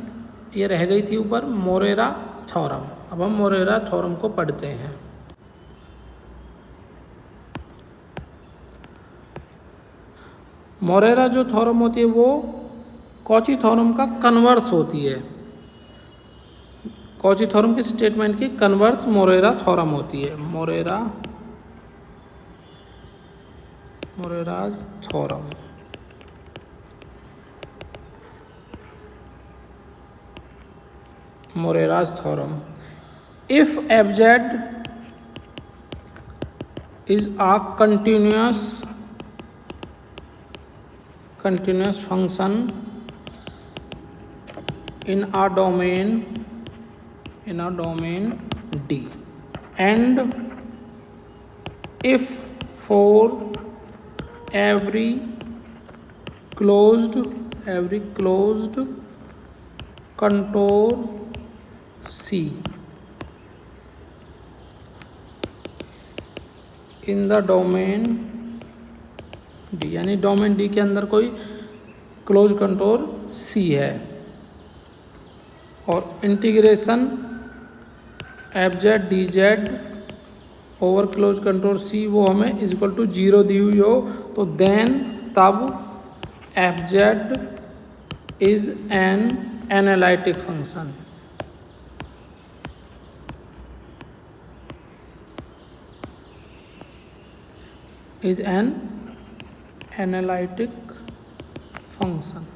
ये रह गई थी ऊपर, मोरेरा थ्योरम। अब हम मोरेरा थ्योरम को पढ़ते हैं। मोरेरा जो थ्योरम होती है वो कॉची थ्योरम का कन्वर्स होती है। कॉची थ्योरम की स्टेटमेंट की कन्वर्स मोरेरा थ्योरम होती है। Morera's theorem. Morera's theorem, if f z is a continuous function in a domain D, and if for every closed contour C in the domain D, यानी domain D के अंदर कोई close contour C है, और integration f z d z over closed contour C वो हमें equal to 0 दी हुई हो, तो देन तब fz is an analytic function. Is an analytic function.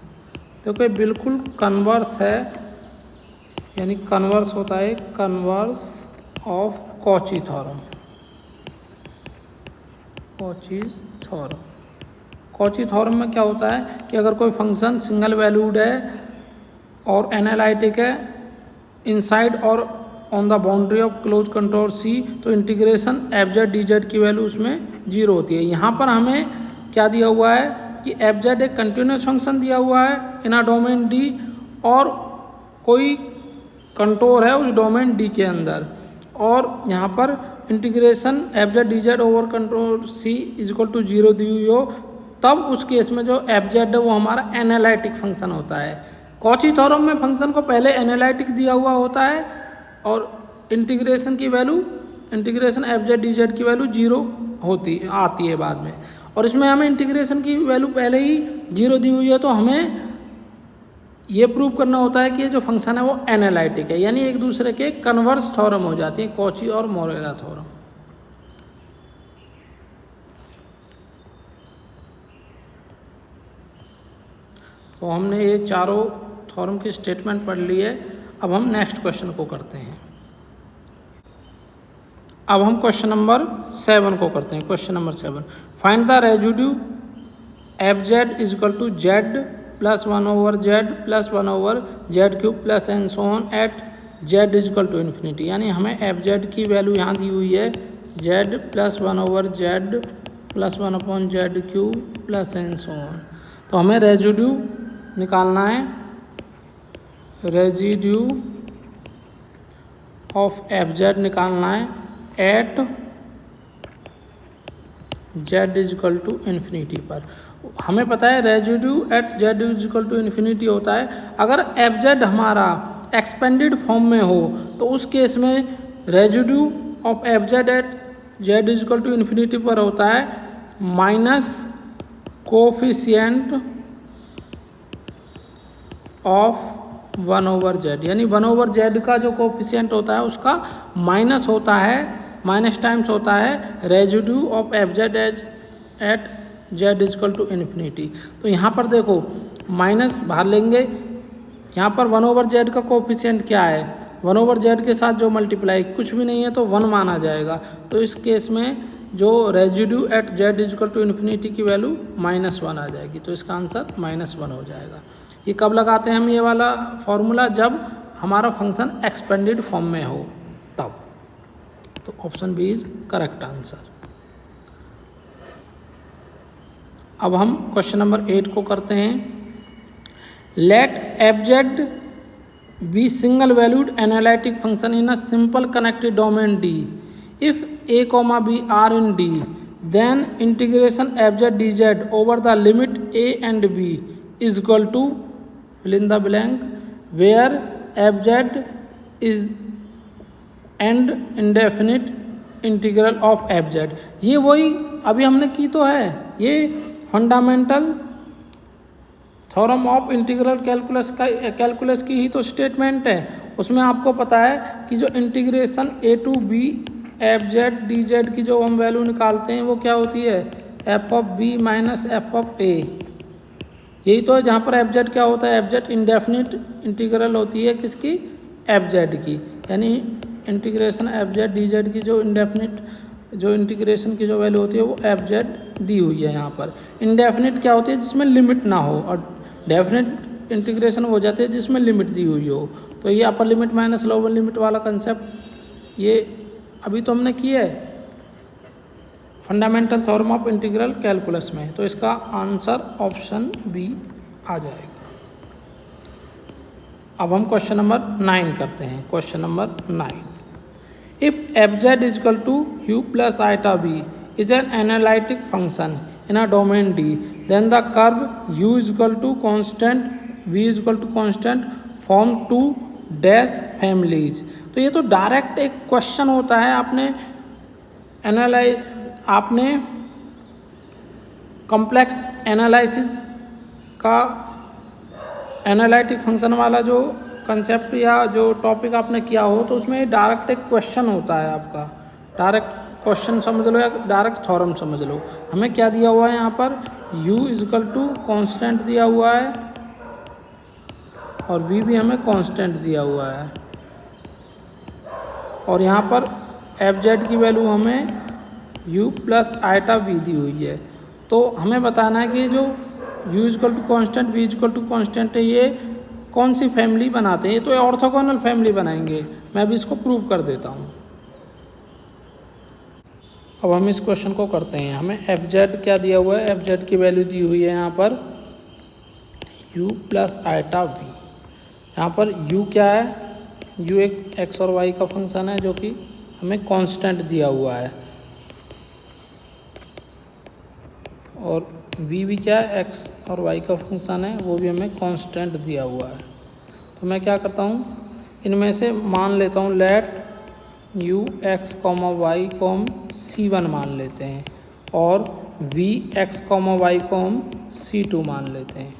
तो कोई बिल्कुल कन्वर्स है, यानी कन्वर्स होता है converse of Cauchy theorem. Cauchy theorem में क्या होता है कि अगर कोई फंक्शन सिंगल वैल्यूड है और एनालिटिक है इनसाइड और on the boundary of close contour c, तो integration f z d z की वैल्यू उसमें 0 होती है. यहाँ पर हमें क्या दिया हुआ है कि एफ जेड एक कंटिन्यूस फंक्शन दिया हुआ है इन अ डोमेन डी, और कोई कंट्रोल है उस डोमेन डी के अंदर, और यहाँ पर integration f z d z over control C is equal to 0 दी हुई हो, तब उस केस में जो एफ जेड है वो हमारा एनालिटिक फंक्शन होता है. कॉची थ्योरम में फंक्शन को पहले एनालिटिक दिया हुआ होता है और इंटीग्रेशन की value integration f z d z की वैल्यू 0 आती है बाद में, और इसमें हमें इंटीग्रेशन की वैल्यू पहले ही 0 दी हुई है, तो हमें ये प्रूव करना होता है कि ये जो फंक्शन है वो एनालिटिक है, यानी एक दूसरे के कन्वर्स थ्योरम हो जाती है, कॉची और मोरेरा थ्योरम. तो हमने ये चारों थ्योरम की स्टेटमेंट पढ़ ली है. अब हम नेक्स्ट क्वेश्चन को करते हैं. अब हम क्वेश्चन नंबर 7 को करते हैं. Question number 7, find the residue f z is equal to z plus 1 over z plus 1 over z cube plus and so on at z is equal to infinity. यानी हमें एफ जेड की value यहाँ दी हुई है z plus 1 over z plus 1 upon z cube plus and so on. तो हमें residue निकालना है, रेजिड्यू ऑफ एफ जेड निकालना है at z is equal to infinity पर. हमें पता है residue at z is equal to infinity होता है अगर एफ जेड हमारा एक्सपेंडेड फॉर्म में हो, तो उस केस में residue of f z at z is equal to infinity पर होता है minus coefficient of 1 over z, यानी 1 ओवर जेड का जो कोफिशिएंट होता है उसका माइनस होता है, माइनस टाइम्स होता है residue of f z at z is equal to infinity. तो यहाँ पर देखो माइनस बाहर लेंगे, यहाँ पर 1 ओवर जेड का कोफिशिएंट क्या है, 1 ओवर जेड के साथ जो मल्टीप्लाई कुछ भी नहीं है तो 1 माना जाएगा. तो इस केस में जो residue at z is equal to infinity की वैल्यू -1 आ जाएगी. तो इसका आंसर -1 हो जाएगा. ये कब लगाते हैं हम ये वाला फॉर्मूला, जब हमारा फंक्शन एक्सपेंडेड फॉर्म में हो तब. तो option b is correct answer. अब हम क्वेश्चन नंबर 8 को करते हैं. Let f z be single valued analytic function in a simple connected domain d. If a comma b are in D, then integration f z dz over the limit a and b is equal to fill in the blank, where f z is and indefinite integral of f z. ये वही अभी हमने की तो है, ये fundamental theorem of integral calculus की ही तो स्टेटमेंट है. उसमें आपको पता है कि जो integration a to b f z d z की जो हम वैल्यू निकालते हैं वो क्या होती है f of b minus f of a. यही तो है जहाँ पर एफ जेड क्या होता है, एफ जेड इंडेफिनिट इंटीग्रल होती है किसकी, एफ जेड की. यानी integration f z d z की जो इंडेफिनिट जो इंटीग्रेशन की जो वैल्यू होती है वो एफ जेड दी हुई है. यहाँ पर इंडेफिनिट क्या होती है जिसमें लिमिट ना हो, और डेफिनिट इंटीग्रेशन हो जाती है जिसमें लिमिट दी हुई हो. तो ये upper limit minus lower limit वाला कंसेप्ट ये अभी तो हमने किया है fundamental theorem of integral calculus में. तो इसका आंसर ऑप्शन बी आ जाएगा. अब हम क्वेश्चन नंबर 9 करते हैं. Question number 9, if f z is equal to u plus iota v is an analytic function in a domain d, then the curve u is equal to constant v is equal to constant form two dash families. तो ये तो direct एक question होता है. आपने complex analysis का analytic function वाला जो कंसेप्ट या जो टॉपिक आपने किया हो तो उसमें डायरेक्ट एक क्वेश्चन होता है आपका, डायरेक्ट क्वेश्चन समझ लो या डायरेक्ट थ्योरम समझ लो। हमें क्या दिया हुआ है यहाँ पर, u इजकल टू कॉन्स्टेंट दिया हुआ है और v भी हमें कॉन्स्टेंट दिया हुआ है, और यहाँ पर एफ जेड की वैल्यू हमें u प्लस आइटा v दी हुई है। तो हमें बताना है कि जो u is equal to constant v is equal to constant है, ये कौन सी फैमिली बनाते हैं। ये तो ऑर्थोगोनल फैमिली बनाएंगे, मैं अभी इसको प्रूव कर देता हूँ। अब हम इस क्वेश्चन को करते हैं। हमें एफ जेड क्या दिया हुआ है, एफ जेड की वैल्यू दी हुई है यहाँ पर u प्लस आइटा v। यहाँ पर u क्या है, u एक x और y का फंक्शन है जो कि हमें कांस्टेंट दिया हुआ है, और v भी क्या है, x और y का फंक्शन है, वो भी हमें कांस्टेंट दिया हुआ है। तो मैं क्या करता हूँ, इनमें से मान लेता हूँ लेट u x, y को हम c1 मान लेते हैं और v x, y को हम c2 मान लेते हैं।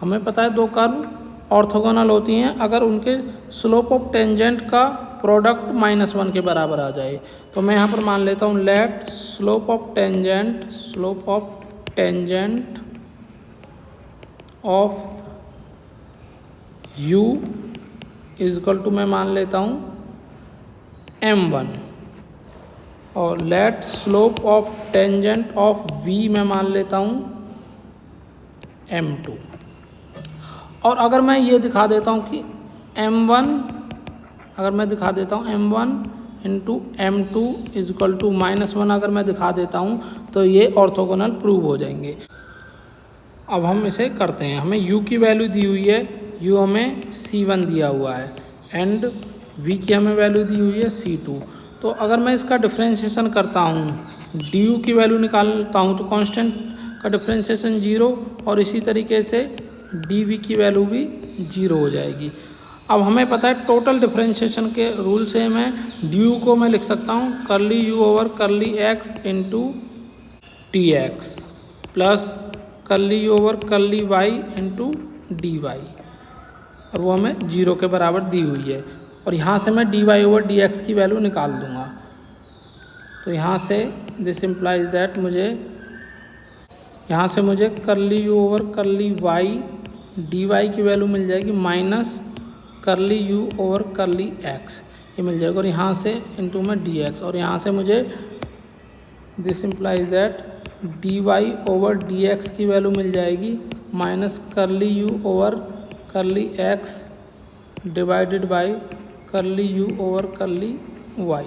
हमें पता है दो कर्व ऑर्थोगोनल होती हैं अगर उनके स्लोप ऑफ टेंजेंट का प्रोडक्ट -1 के बराबर आ जाए। तो मैं यहाँ पर मान लेता हूँ let slope of tangent of u is equal to मैं मान लेता हूँ m1, और let slope of tangent of v मैं मान लेता हूँ m2। और अगर मैं ये दिखा देता हूँ कि m1, अगर मैं दिखा देता हूँ m1 into m2 is equal to -1, अगर मैं दिखा देता हूँ तो ये ऑर्थोगोनल प्रूव हो जाएंगे। अब हम इसे करते हैं। हमें u की वैल्यू दी हुई है, u हमें c1 दिया हुआ है एंड v की हमें वैल्यू दी हुई है c2। तो अगर मैं इसका डिफ्रेंशिएशन करता हूँ, du की वैल्यू निकालता हूँ तो कांस्टेंट का डिफ्रेंशिएशन 0, और इसी तरीके से dv की वैल्यू भी 0 हो जाएगी। अब हमें पता है टोटल डिफ्रेंशिएशन के रूल से मैं du को मैं लिख सकता हूँ करली u over curly x into dx plus करली u over curly y into dy, और वो हमें 0 के बराबर दी हुई है। और यहाँ से मैं dy ओवर dx की वैल्यू निकाल दूँगा। तो यहाँ से दिस इम्प्लाइज दैट यहाँ से मुझे करली u over curly y dy की वैल्यू मिल जाएगी माइनस करली u ओवर करली x, ये मिल जाएगा, और यहाँ से इंटू में dx, और यहाँ से मुझे this implies that dy over dx की वैल्यू मिल जाएगी माइनस करली u over curly x divided by करली u ओवर करली y।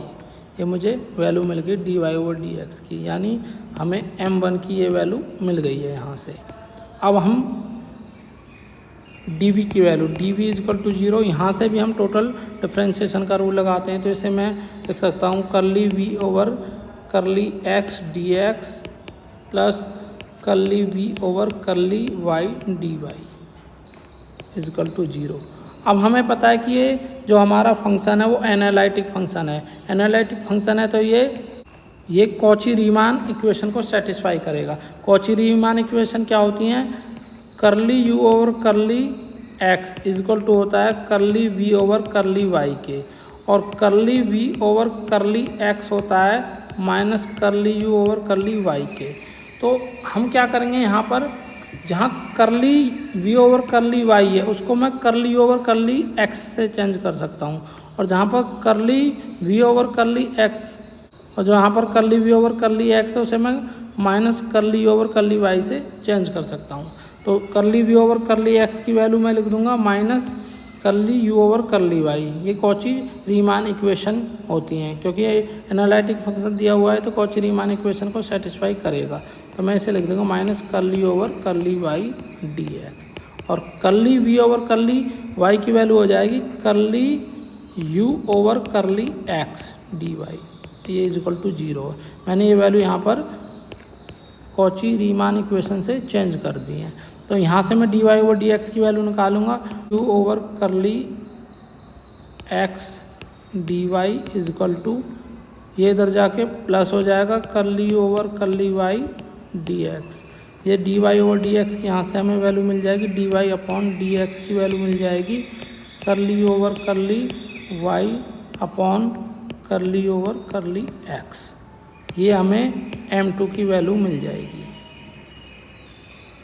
ये मुझे वैल्यू मिल गई dy ओवर dx की, यानी हमें m1 की ये वैल्यू मिल गई है यहाँ से। अब हम dv की वैल्यू dv इजकल टू 0, यहाँ से भी हम टोटल डिफ्रेंशिएशन का रूल लगाते हैं। तो इसे मैं लिख सकता हूँ curly v over curly x dx plus curly v over curly y dy is equal to 0। अब हमें पता है कि ये जो हमारा फंक्शन है वो एनालिटिक फंक्शन है। एनालिटिक फंक्शन है तो ये कॉची रीमान इक्वेशन को सेटिस्फाई करेगा। कॉची रीमान इक्वेशन क्या होती हैं, curly u over curly x is equal to होता है करली v ओवर करली y के, और curly v over curly x होता है माइनस करली u ओवर करली y के। तो हम क्या करेंगे, यहाँ पर जहाँ करली v ओवर करली y है उसको मैं करली u ओवर करली x से चेंज कर सकता हूँ, और जहाँ पर करली v ओवर करली x और जहाँ पर करली v ओवर करली x है उसे मैं माइनस करली u ओवर करली y से चेंज कर सकता हूँ। तो करली v ओवर करली x की वैल्यू मैं लिख दूंगा माइनस करली u ओवर करली y। ये कॉची रीमान इक्वेशन होती हैं, क्योंकि ये एनालिटिक फंक्शन दिया हुआ है तो कॉची रीमान इक्वेशन को सेटिस्फाई करेगा। तो मैं इसे लिख दूंगा minus curly over curly y dx, और curly v over curly y की वैल्यू हो जाएगी curly u over curly x dy, ये इज इक्वल टू 0 है। मैंने ये वैल्यू यहाँ पर कॉची रीमान इक्वेशन से चेंज कर दी है। तो यहाँ से मैं dy ओवर dx की वैल्यू निकालूंगा, u over curly x dy is equal to, ये इधर जाके प्लस हो जाएगा curly u over curly y dx। ये d y over D x की यहाँ से हमें वैल्यू मिल जाएगी, d y upon d x की वैल्यू मिल जाएगी, curly over curly y upon curly over curly x, ये हमें m2 की वैल्यू मिल जाएगी।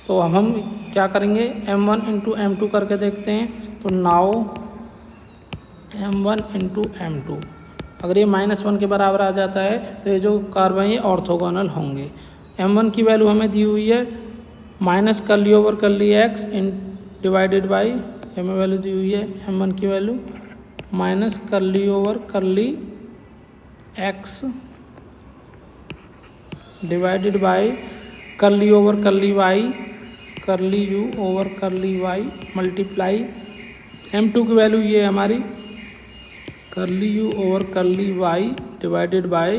तो हम क्या करेंगे, m1 इंटू m2 करके देखते हैं। तो नाउ m1 इंटू m2, अगर ये -1 के बराबर आ जाता है तो ये जो कर्व हैं ये ऑर्थोगोनल होंगे। m1 की वैल्यू हमें दी हुई है minus curly over curly x in divided by, हमें वैल्यू दी हुई है m1 की value minus curly over curly x divided by curly over curly y curly u over curly y multiply m2 की वैल्यू ये हमारी curly u over curly y divided by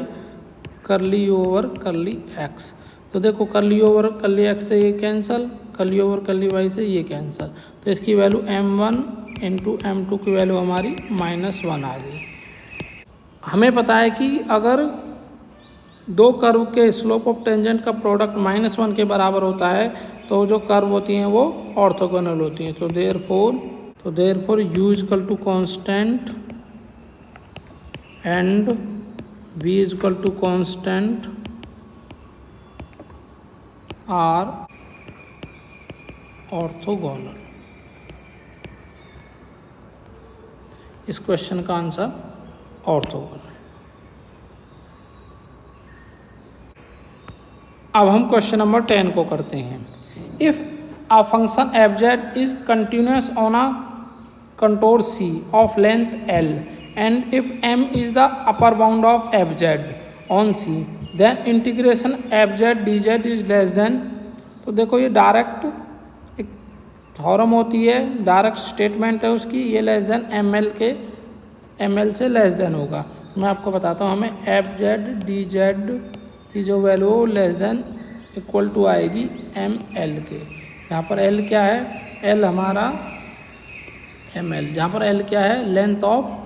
curly u over curly x. तो देखो करली over curly x से ये cancel, करली over curly Y से ये कैंसल, तो इसकी वैल्यू m1 इंटू m2 की वैल्यू हमारी -1 आ गई। हमें पता है कि अगर दो कर्व के स्लोप ऑफ टेंजेंट का प्रोडक्ट -1 के बराबर होता है तो जो कर्व होती हैं वो ऑर्थोगोनल होती हैं। तो therefore u equal to constant and v equal to constant are orthogonal. इस क्वेश्चन का आंसर ऑर्थोगोनल। अब हम क्वेश्चन नंबर 10 को करते हैं। If a function f is continuous on a contour c of length l and if m is the upper bound of fz on c then integration fz dz is less than। तो देखो ये direct एक theorem होती है, direct statement है उसकी, ये less then M l से लेस देन होगा। मैं आपको बताता हूँ, हमें एफ जेड डी जेड की जो वैल्यू हो लेस देन इक्वल टू आएगी एम एल के। यहाँ पर एल क्या है, एल हमारा एम एल, जहाँ पर एल क्या है लेंथ ऑफ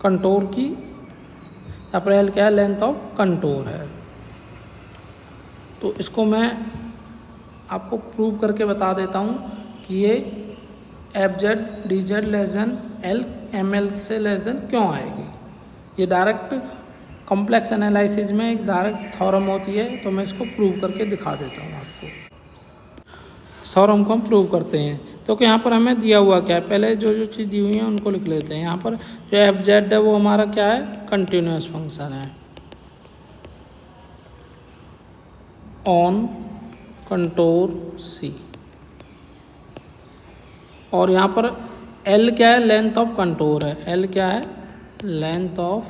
कंटोर की, यहाँ पर एल क्या है लेंथ ऑफ कंटोर है। तो इसको मैं आपको प्रूव करके बता देता हूँ कि ये f z d z less than l m l से लेस देन क्यों आएगी। ये डायरेक्ट कॉम्प्लेक्स एनालिसिस में एक डायरेक्ट थ्योरम होती है, तो मैं इसको प्रूव करके दिखा देता हूँ आपको। थ्योरम को हम प्रूव करते हैं। तो कि यहाँ पर हमें दिया हुआ क्या है, पहले जो चीज़ दी हुई है उनको लिख लेते हैं। यहाँ पर जो एफ जेड है वो हमारा क्या है, कंटिन्यूस फंक्शन है ऑन कंटोर सी, और यहाँ पर एल क्या है, लेंथ ऑफ कंटोर है, एल क्या है लेंथ ऑफ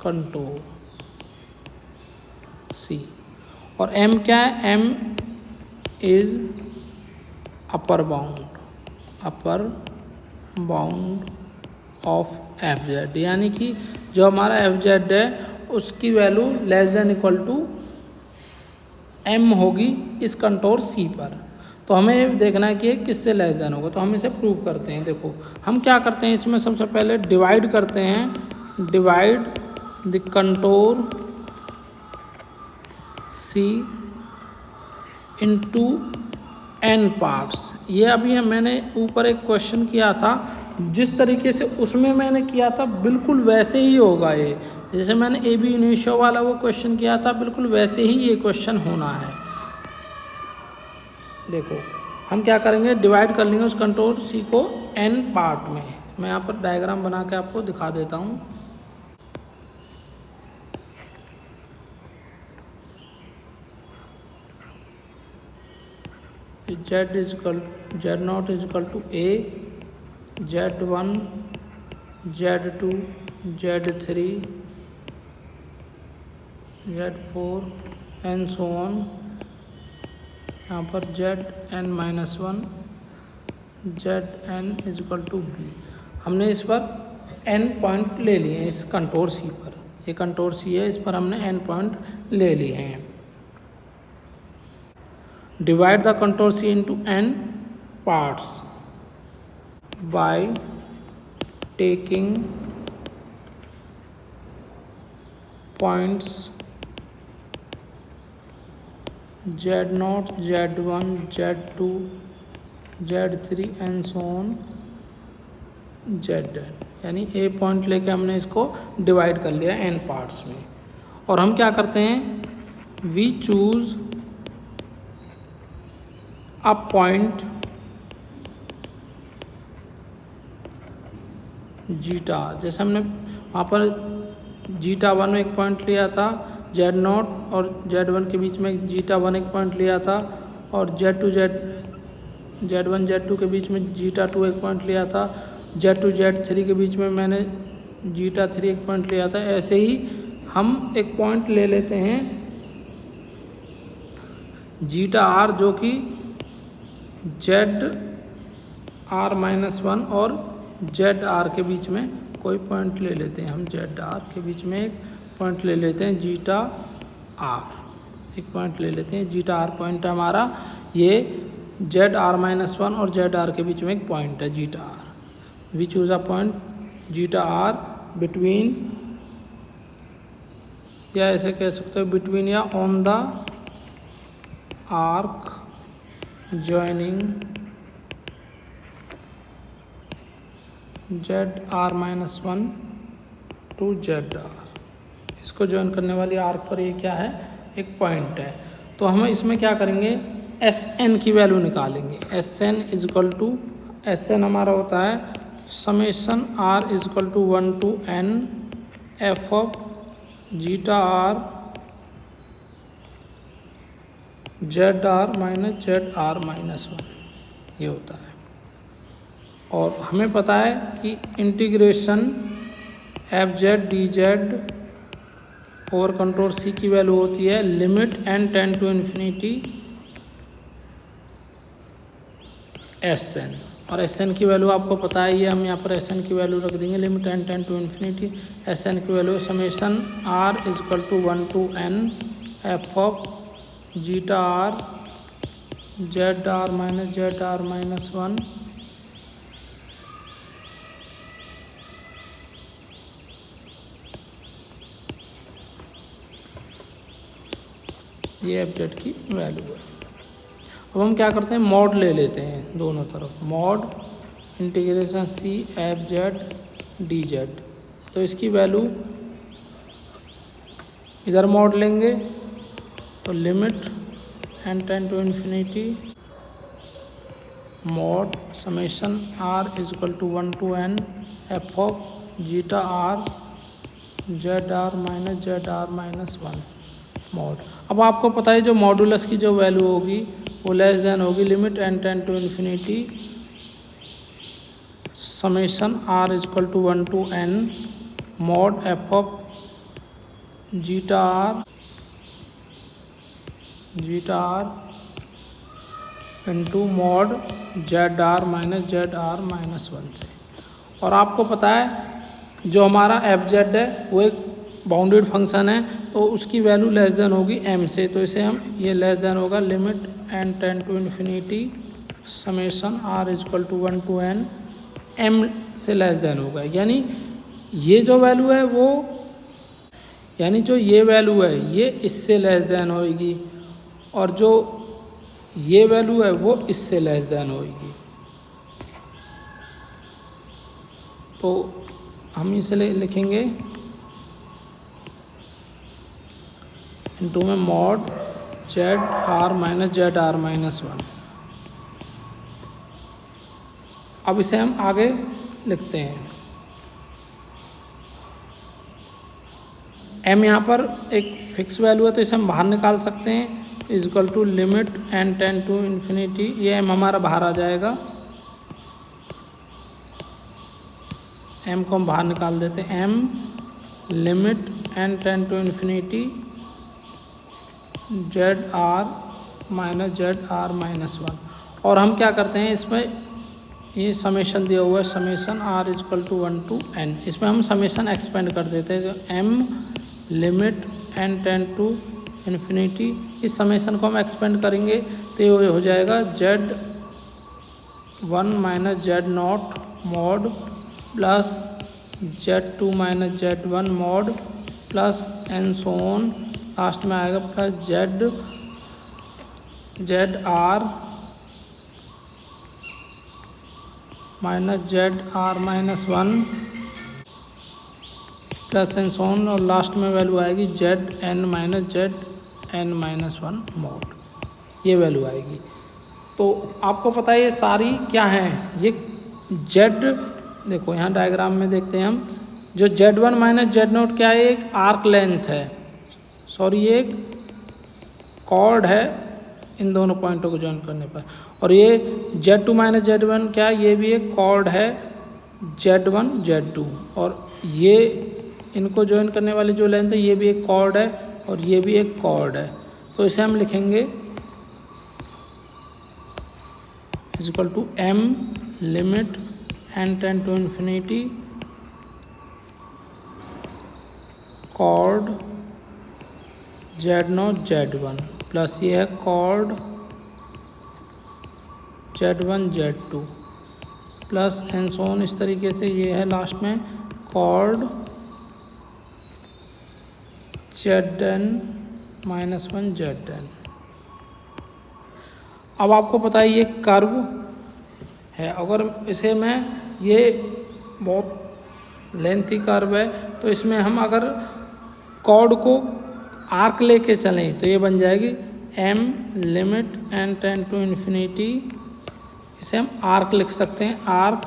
कंटोर सी, और एम क्या है, m is upper bound of f z, यानी कि जो हमारा एफ जेड है उसकी value less than equal to m होगी इस कंटोर सी पर। तो हमें देखना है कि ये किससे लेस देन होगा, तो हम इसे प्रूव करते हैं। देखो हम क्या करते हैं, इसमें सबसे पहले डिवाइड करते हैं, divide the contour c into n parts. ये अभी मैंने ऊपर एक क्वेश्चन किया था, जिस तरीके से उसमें मैंने किया था बिल्कुल वैसे ही होगा ये। जैसे मैंने ए बी इनिशियो वाला वो क्वेश्चन किया था, बिल्कुल वैसे ही ये क्वेश्चन होना है। देखो हम क्या करेंगे, डिवाइड कर लेंगे उस कंटोर सी को n पार्ट में। मैं यहाँ पर डायग्राम बना के आपको दिखा देता हूँ। z not is equal to a, z1, z2, z3, z4 and so on. यहाँ पर zn-1, zn is equal to b। हमने इस पर n पॉइंट ले लिए हैं इस कंटोर सी पर, ये कंटोर सी है, इस पर हमने n पॉइंट ले लिए हैं। Divide the contour C into n parts by taking points Z0, Z1, Z2, Z3 and so on Zn, यानी ए पॉइंट लेके हमने इसको डिवाइड कर लिया n पार्ट्स में। और हम क्या करते हैं, we choose a point zeta, जैसे हमने वहाँ पर जीटा 1 में एक पॉइंट लिया था, Z0 और Z1 के बीच में जीटा 1 एक पॉइंट लिया था, और Z1 Z2 के बीच में जीटा 2 एक पॉइंट लिया था, Z2 Z3 के बीच में मैंने जीटा 3 एक पॉइंट लिया था। ऐसे ही हम एक पॉइंट ले लेते हैं जीटा R, जो कि ZR-1 और ZR के बीच में कोई पॉइंट ले लेते हैं। हम ZR के बीच में एक पॉइंट ले लेते हैं, जीटा R एक पॉइंट ले लेते हैं। जीटा R पॉइंट हमारा ये ZR-1 और ZR के बीच में एक पॉइंट है zeta R। We choose a point zeta R between, या ऐसे कह सकते हो बिटवीन या on the arc joining ZR-1 to ZR। इसको ज्वाइन करने वाली आर्क पर ये क्या है, एक पॉइंट है। तो हम इसमें क्या करेंगे, Sn की वैल्यू निकालेंगे। Sn is equal to, Sn हमारा होता है summation R is equal to 1 to n f of zeta R ZR-1 ये होता है। और हमें पता है कि integration FZ DZ over control C की वैल्यू होती है limit n tend to infinity Sn, और Sn की वैल्यू आपको पता है, ये हम यहाँ पर Sn की वैल्यू रख देंगे limit n tend to infinity. Sn की value summation R is equal to 1 to n f of zeta R ZR-1 ये FZ की वैल्यू है। अब हम क्या करते हैं, मॉड ले लेते हैं दोनों तरफ, mod integration C FZ DZ। तो इसकी वैल्यू इधर मॉड लेंगे तो limit n tend to infinity mod summation R is equal to 1 to n f of zeta R ZR-1 mod. अब आपको पता है जो मॉडुलस की जो वैल्यू होगी वो लेस देन होगी limit n tend to infinity summation R is equal to 1 to n mod f of zeta R into mod ZR-1 से। और आपको पता है जो हमारा FZ है वो एक बाउंडेड फंक्शन है, तो उसकी वैल्यू लेस देन होगी m से, तो इसे हम ये लेस देन होगा limit n tend to infinity summation R is equal to 1 to n m से लेस देन होगा। यानी ये जो वैल्यू है वो, यानी जो ये वैल्यू है ये इससे लेस देन होगी, और जो ये वैल्यू है वो इससे लेस देन होगी। तो हम इसे लिखेंगे इनटू में मॉड ZR-1। अब इसे हम आगे लिखते हैं, m यहाँ पर एक फिक्स वैल्यू है तो इसे हम बाहर निकाल सकते हैं, is equal to limit n tend to infinity, ये m हमारा बाहर आ जाएगा, m को हम बाहर निकाल देते हैं, m limit n tend to infinity ZR-1। और हम क्या करते हैं इसमें, ये समेशन दिया हुआ है summation R is equal to 1 to n, इसमें हम समेशन एक्सपेंड कर देते हैं, तो m limit n tend to infinity, इस समेशन को हम एक्सपेंड करेंगे तो ये हो जाएगा Z1 - Z0 mod plus Z2 - Z1 mod plus and so on, last में आएगा plus z r minus z r minus 1 plus and so on, और लास्ट में वैल्यू आएगी z n minus z n minus 1 mod, ये value आएगी। तो आपको पता है ये सारी क्या हैं, ये जेड, देखो यहाँ डायग्राम में देखते हैं हम, जो Z1 माइनस जेड नोट क्या है, एक आर्क लेंथ है, सॉरी ये एक कॉर्ड है इन दोनों पॉइंटों को ज्वाइन करने पर, और ये Z2 माइनस Z1 क्या है, ये भी एक कॉर्ड है Z1 Z2, और ये इनको ज्वाइन करने वाली जो लेंथ है ये भी एक कॉर्ड है और ये भी एक कॉर्ड है। तो इसे हम लिखेंगे is equal to m limit n tend to infinity chord Z0 Z1 plus ये है chord Z1 Z2 plus and so on, इस तरीके से ये है लास्ट में कॉर्ड Zn माइनस 1 Zn। अब आपको पता है ये कर्व है, अगर इसे मैं, ये बहुत लेंथी कर्व है, तो इसमें हम अगर कॉर्ड को आर्क लेके चलें तो ये बन जाएगी m limit n tend to infinity, इसे हम आर्क लिख सकते हैं, arc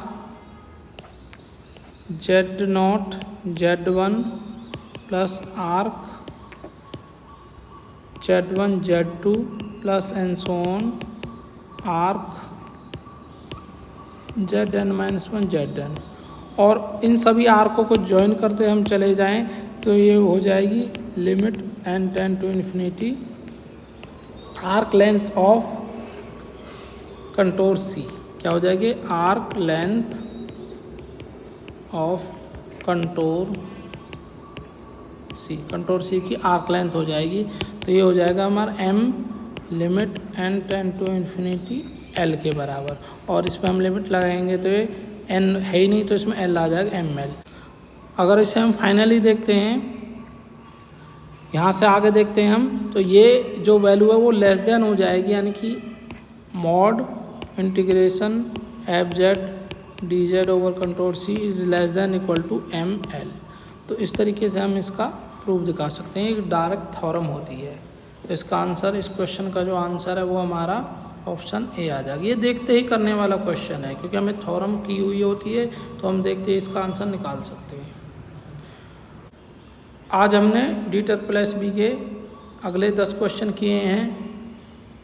Z0 Z1 plus arc Z1 Z2 plus and so on arc Zn minus 1 Zn, और इन सभी आर्कों को ज्वाइन करते हम चले जाएं तो ये हो जाएगी limit n tend to infinity arc length of contour C, क्या हो जाएगी arc length of contour C, contour C की आर्क लेंथ हो जाएगी। तो ये हो जाएगा हमारा m limit n tend to infinity l के बराबर, और इस पर हम लिमिट लगाएंगे तो ये n है ही नहीं तो इसमें l आ जाएगा ml। अगर इसे हम फाइनली देखते हैं, यहाँ से आगे देखते हैं हम, तो ये जो वैल्यू है वो लेस देन हो जाएगी, यानी कि mod integration f z d z over control C is less than equal to ml। तो इस तरीके से हम इसका प्रूफ दिखा सकते हैं, एक डायरेक्ट थ्योरम होती है। तो इसका आंसर, इस क्वेश्चन का जो आंसर है वो हमारा ऑप्शन ए आ जाएगा। ये देखते ही करने वाला क्वेश्चन है, क्योंकि हमें थ्योरम की हुई होती है तो हम देखते ही इसका आंसर निकाल सकते हैं। आज हमने D+B के अगले 10 क्वेश्चन किए हैं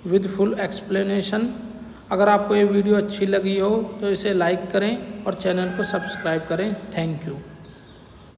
विद फुल एक्सप्लेनेशन। अगर आपको ये वीडियो अच्छी लगी हो तो इसे लाइक करें और चैनल को सब्सक्राइब करें। Thank you.